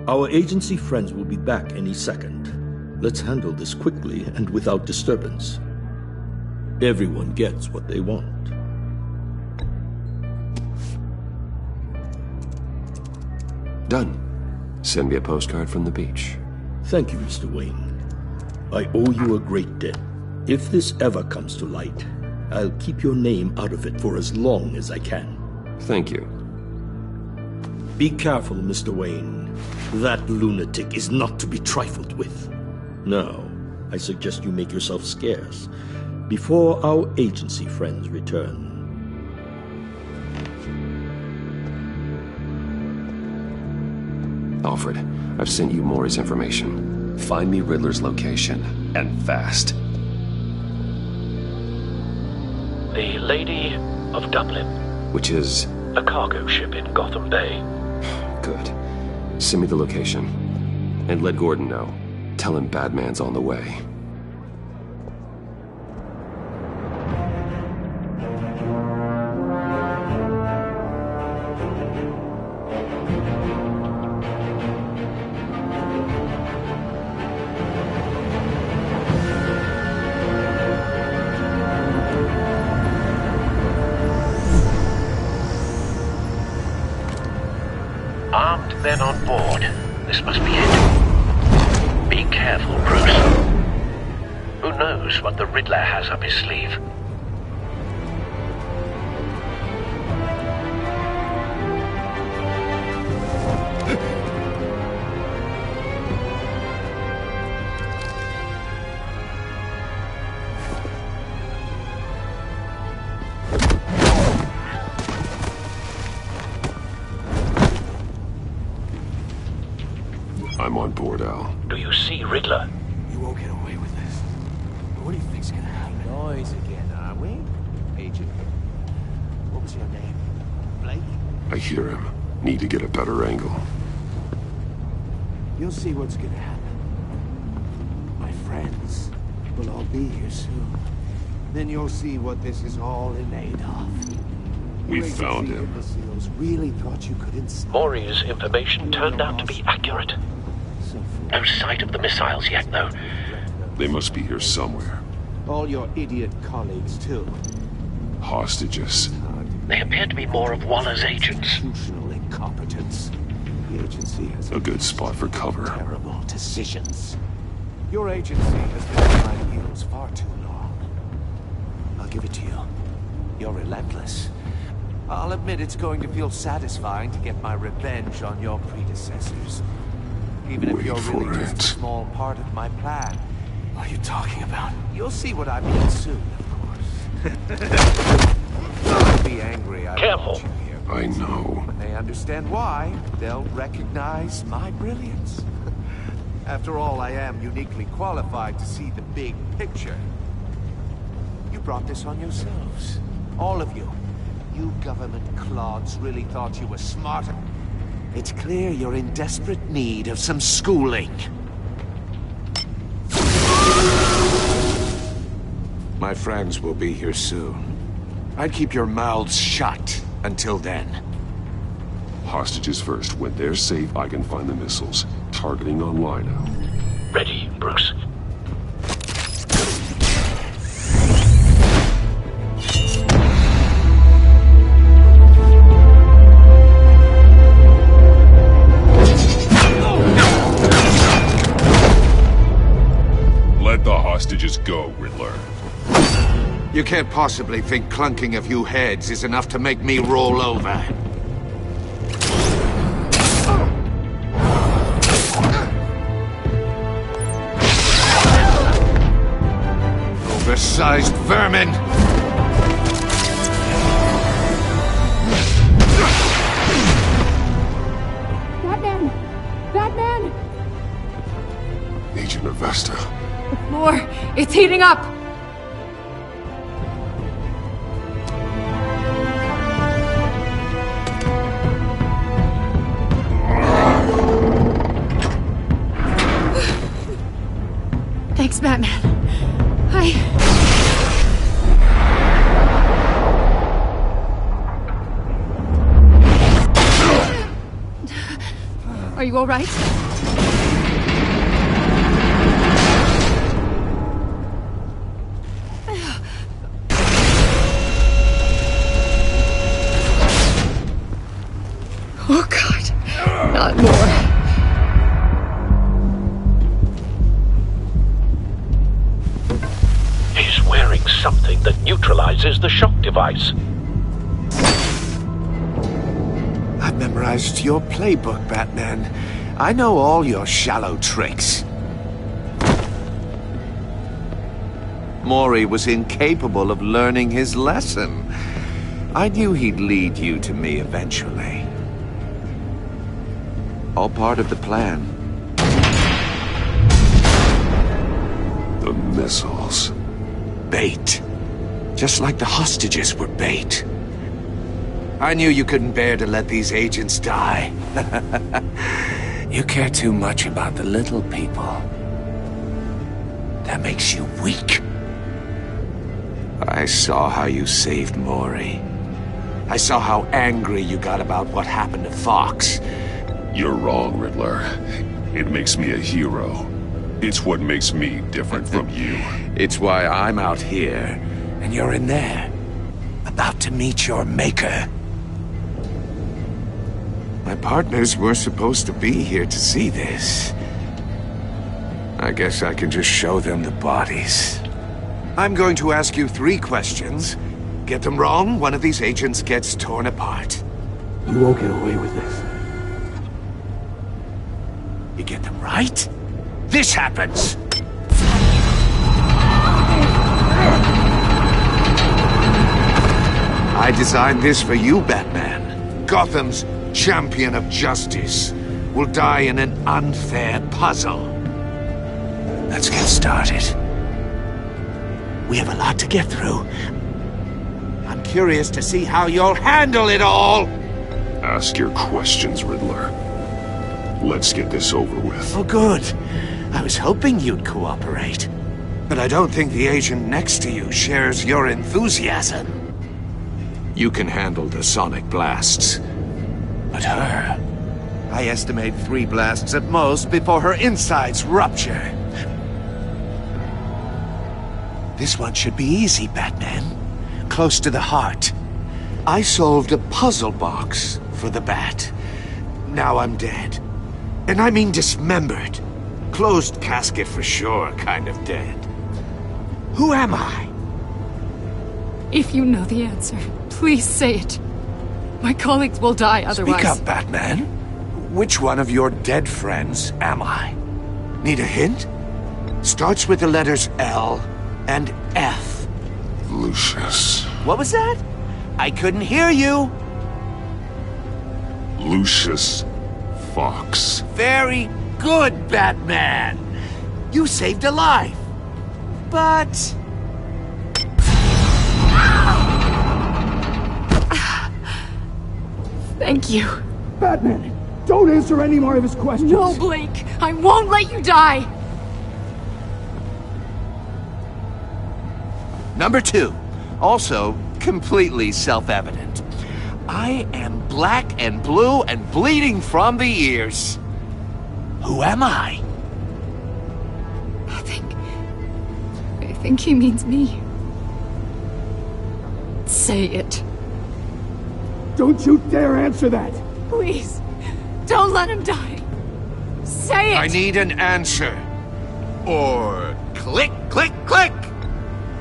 Our agency friends will be back any second. Let's handle this quickly and without disturbance. Everyone gets what they want. Done. Send me a postcard from the beach. Thank you, Mr. Wayne. I owe you a great debt. If this ever comes to light, I'll keep your name out of it for as long as I can. Thank you. Be careful, Mr. Wayne. That lunatic is not to be trifled with. Now, I suggest you make yourself scarce before our agency friends return. Alfred, I've sent you Maury's information. Find me Riddler's location, and fast. The Lady of Dublin. Which is? A cargo ship in Gotham Bay. Good. Send me the location. And let Gordon know. Tell him Batman's on the way. Armed men on board. This must be it. Be careful, Bruce. Who knows what the Riddler has up his sleeve? I'm on board, Al. Do you see Riddler? You won't get away with this. What do you think's gonna happen? Noise again, are we? Agent. What was your name? Blake? I hear him. Need to get a better angle. You'll see what's gonna happen. My friends will all be here soon. Then you'll see what this is all in aid of. We found him. Imbeciles really thought you could install. Maury's information turned out to be accurate. No sight of the missiles yet, though. They must be here somewhere. All your idiot colleagues, too. Hostages. They appear to be more of Waller's agents. Institutional incompetence. The agency has A good spot for cover. terrible decisions. Your agency has been on my heels far too long. I'll give it to you. You're relentless. I'll admit it's going to feel satisfying to get my revenge on your predecessors. Even if you're really just a small part of my plan. What are you talking about? You'll see what I mean soon, of course. Don't be angry. Careful. You here. I know. When they understand why, they'll recognize my brilliance. After all, I am uniquely qualified to see the big picture. You brought this on yourselves. All of you. You government clods really thought you were smarter. It's clear you're in desperate need of some schooling. My friends will be here soon. I'd keep your mouths shut until then. Hostages first. When they're safe, I can find the missiles. Targeting on Lino. Ready, Bruce. can't possibly think clunking a few heads is enough to make me roll over. Oversized vermin! Batman! Batman! Agent Avesta. The floor, it's heating up! Thanks, Batman. Are you all right? Oh, God. Not more. He's wearing something that neutralizes the shock device. I've memorized your playbook, Batman. I know all your shallow tricks. Mori was incapable of learning his lesson. I knew he'd lead you to me eventually. All part of the plan. The missiles. Bait. Just like the hostages were bait. I knew you couldn't bear to let these agents die. You care too much about the little people. That makes you weak. I saw how you saved Mori. I saw how angry you got about what happened to Fox. You're wrong, Riddler. It makes me a hero. It's what makes me different from you. It's why I'm out here, and you're in there. About to meet your maker. My partners were supposed to be here to see this. I guess I can just show them the bodies. I'm going to ask you 3 questions. Get them wrong, one of these agents gets torn apart. You won't get away with this. You get them right, this happens! I designed this for you, Batman. Gotham's champion of justice will die in an unfair puzzle. Let's get started. We have a lot to get through. I'm curious to see how you'll handle it all! Ask your questions, Riddler. Let's get this over with. Oh, good. I was hoping you'd cooperate. But I don't think the agent next to you shares your enthusiasm. You can handle the sonic blasts. But her... I estimate 3 blasts at most before her insides rupture. This one should be easy, Batman. Close to the heart. I solved a puzzle box for the Bat. Now I'm dead. And I mean dismembered. Closed casket for sure, kind of dead. Who am I? If you know the answer, please say it. My colleagues will die otherwise. Speak up, Batman. Which one of your dead friends am I? Need a hint? Starts with the letters L and F. Lucius. What was that? I couldn't hear you. Lucius Fox. Very good, Batman. You saved a life. But... Thank you. Batman, don't answer any more of his questions. No, Blake. I won't let you die. Number 2. Also completely self-evident. I am black and blue and bleeding from the ears. Who am I? I think he means me. Say it. Don't you dare answer that! Please, don't let him die. Say it! I need an answer. Or click, click, click!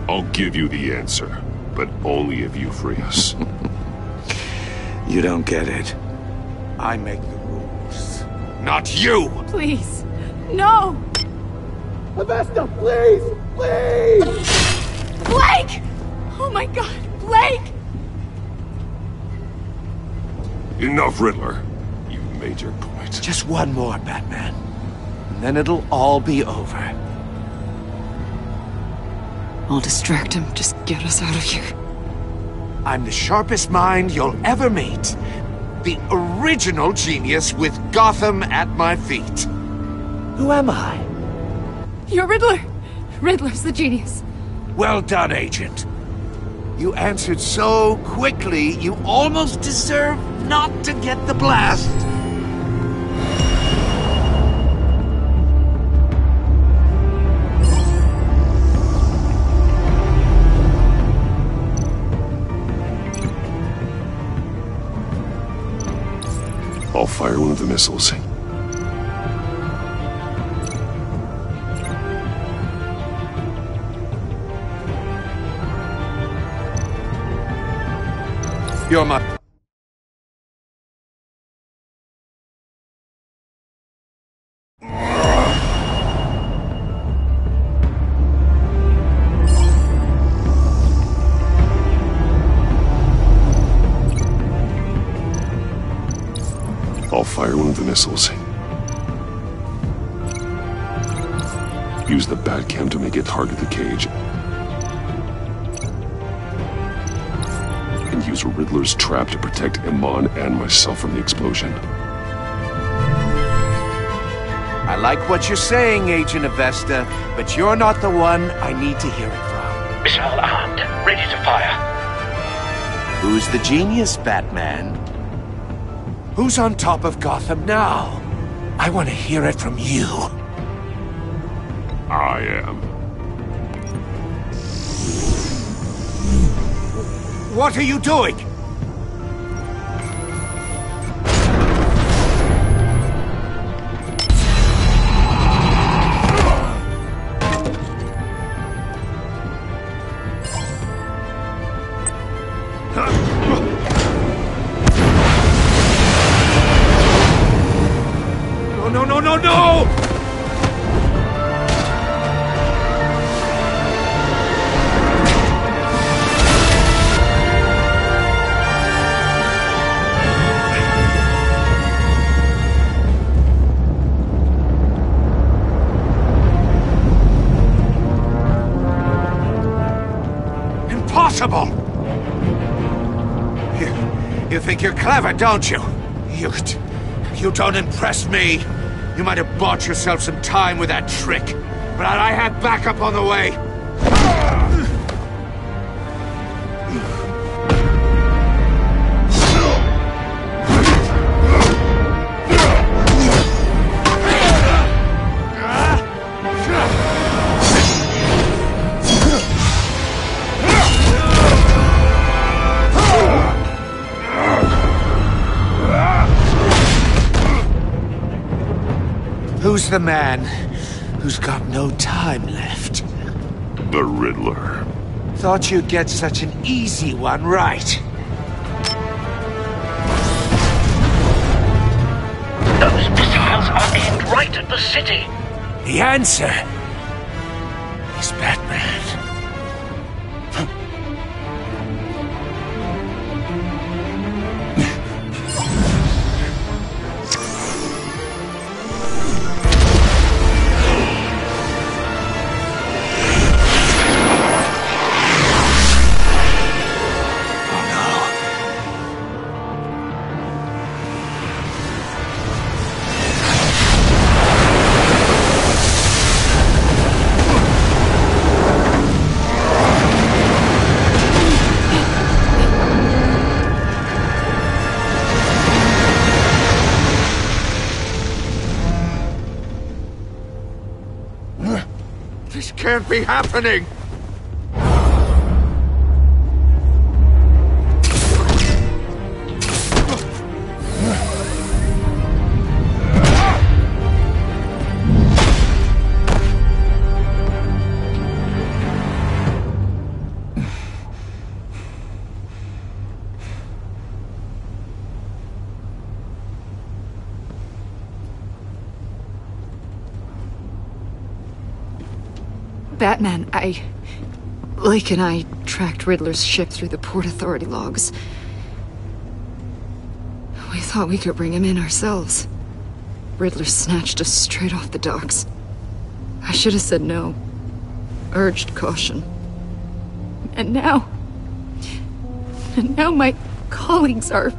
I'll give you the answer, but only if you free us. You don't get it. I make the rules, not you! Please, no! Avesta, please! Please! Blake! Oh my God, Blake! Enough, Riddler. You made your point. Just one more, Batman. And then it'll all be over. I'll distract him. Just get us out of here. I'm the sharpest mind you'll ever meet. The original genius with Gotham at my feet. Who am I? You're Riddler. Riddler's the genius. Well done, Agent. You answered so quickly, you almost deserve not to get the blast. I'll fire one of the missiles. You're my... I'll fire one of the missiles. Use the Batcam to make it target the cage. And use Riddler's trap to protect Iman and myself from the explosion. I like what you're saying, Agent Avesta, but you're not the one I need to hear it from. Missile armed, ready to fire. Who's the genius, Batman? Who's on top of Gotham now? I want to hear it from you. I am. What are you doing? No! Impossible! You think you're clever, don't you? You don't impress me. You might have bought yourself some time with that trick, but I had backup on the way. Who's the man who's got no time left? The Riddler. Thought you'd get such an easy one right. Those missiles are aimed right at the city. The answer is Batman. This can't be happening! Batman, Lake and I tracked Riddler's ship through the Port Authority logs. We thought we could bring him in ourselves. Riddler snatched us straight off the docks. I should have said no. Urged caution. And now my colleagues are...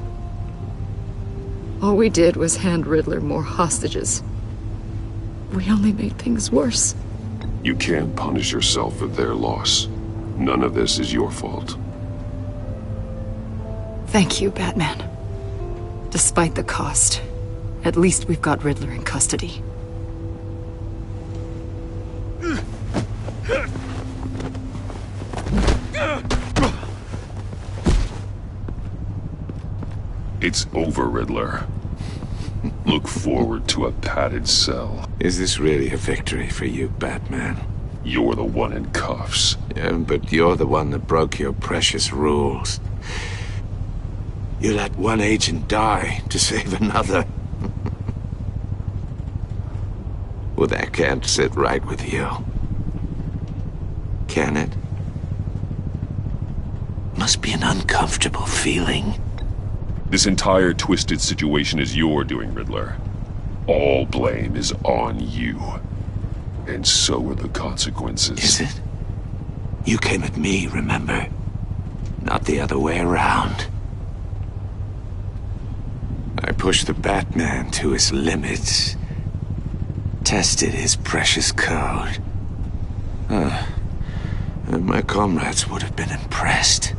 All we did was hand Riddler more hostages. We only made things worse. You can't punish yourself for their loss. None of this is your fault. Thank you, Batman. Despite the cost, at least we've got Riddler in custody. It's over, Riddler. Look forward to a padded cell. Is this really a victory for you, Batman? You're the one in cuffs. Yeah, but you're the one that broke your precious rules. You let one agent die to save another. Well, that can't sit right with you. Can it? Must be an uncomfortable feeling. This entire twisted situation is your doing, Riddler. All blame is on you. And so are the consequences. Is it? You came at me, remember? Not the other way around. I pushed the Batman to his limits. Tested his precious code. And my comrades would have been impressed.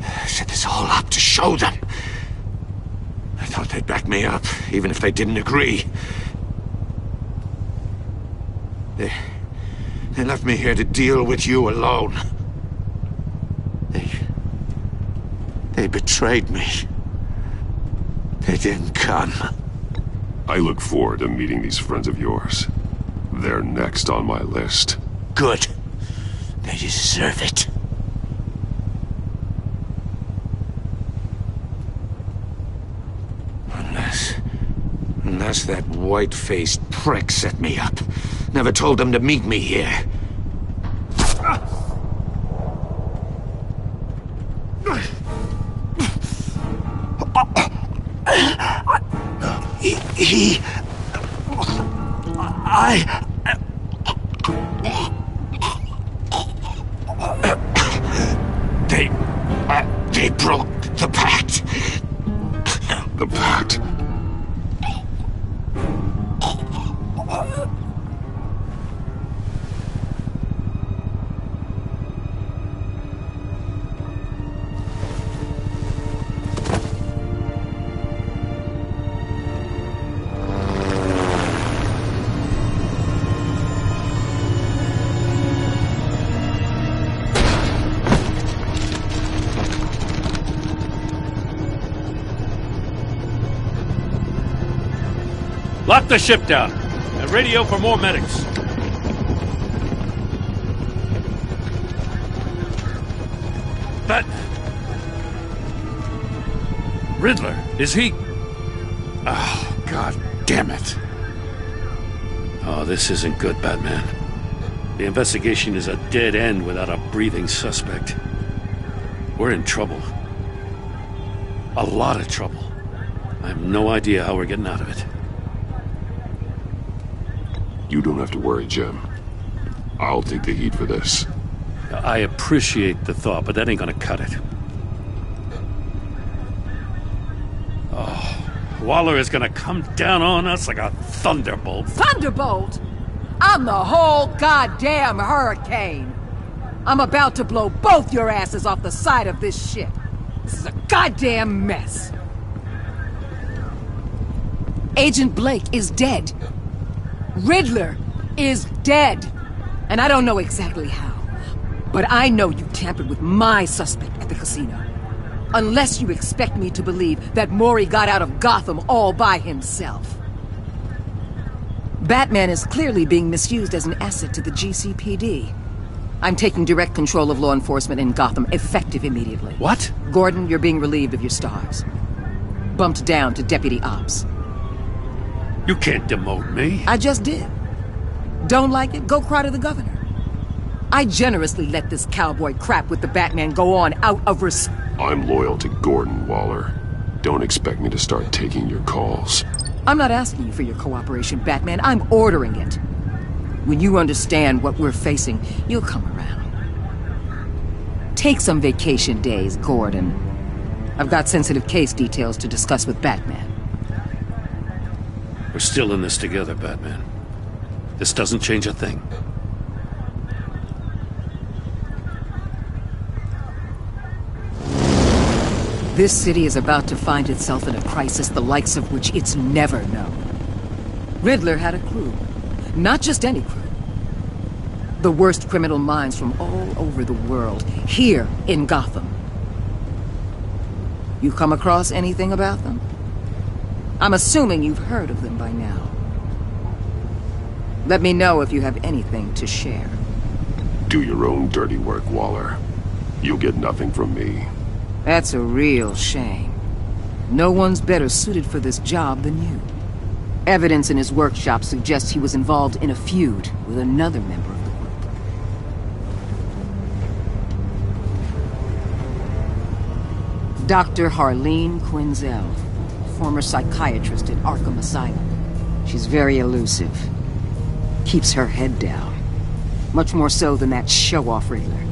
I set this all up to show them. I thought they'd back me up, even if they didn't agree. They left me here to deal with you alone. They betrayed me. They didn't come. I look forward to meeting these friends of yours. They're next on my list. Good. They deserve it. Unless that white-faced prick set me up. Never told them to meet me here. They broke the pact. The pact? Lock the ship down and radio for more medics. But... Riddler, is he... Oh, God damn it. Oh, this isn't good, Batman. The investigation is a dead end without a breathing suspect. We're in trouble. A lot of trouble. I have no idea how we're getting out of it. You don't have to worry, Jim. I'll take the heat for this. I appreciate the thought, but that ain't gonna cut it. Oh, Waller is gonna come down on us like a thunderbolt. Thunderbolt? I'm the whole goddamn hurricane. I'm about to blow both your asses off the side of this ship. This is a goddamn mess. Agent Blake is dead. Riddler is dead. And I don't know exactly how. But I know you tampered with my suspect at the casino. Unless you expect me to believe that Maury got out of Gotham all by himself. Batman is clearly being misused as an asset to the GCPD. I'm taking direct control of law enforcement in Gotham, effective immediately. What? Gordon, you're being relieved of your stars. Bumped down to Deputy Ops. You can't demote me. I just did. Don't like it? Go cry to the governor. I generously let this cowboy crap with the Batman go on out of respect. I'm loyal to Gordon, Waller. Don't expect me to start taking your calls. I'm not asking you for your cooperation, Batman. I'm ordering it. When you understand what we're facing, you'll come around. Take some vacation days, Gordon. I've got sensitive case details to discuss with Batman. We're still in this together, Batman. This doesn't change a thing. This city is about to find itself in a crisis the likes of which it's never known. Riddler had a crew. Not just any crew. The worst criminal minds from all over the world, here in Gotham. You come across anything about them? I'm assuming you've heard of them by now. Let me know if you have anything to share. Do your own dirty work, Waller. You'll get nothing from me. That's a real shame. No one's better suited for this job than you. Evidence in his workshop suggests he was involved in a feud with another member of the group. Dr. Harleen Quinzel, former psychiatrist at Arkham Asylum. She's very elusive. Keeps her head down. Much more so than that show-off Riddler.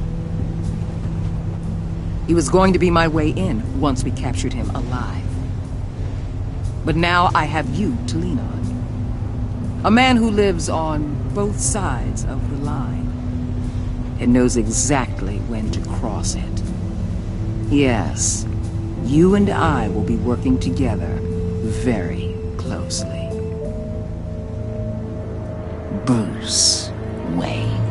He was going to be my way in once we captured him alive. But now I have you to lean on. A man who lives on both sides of the line and knows exactly when to cross it. Yes, you and I will be working together very closely. Bruce Wayne.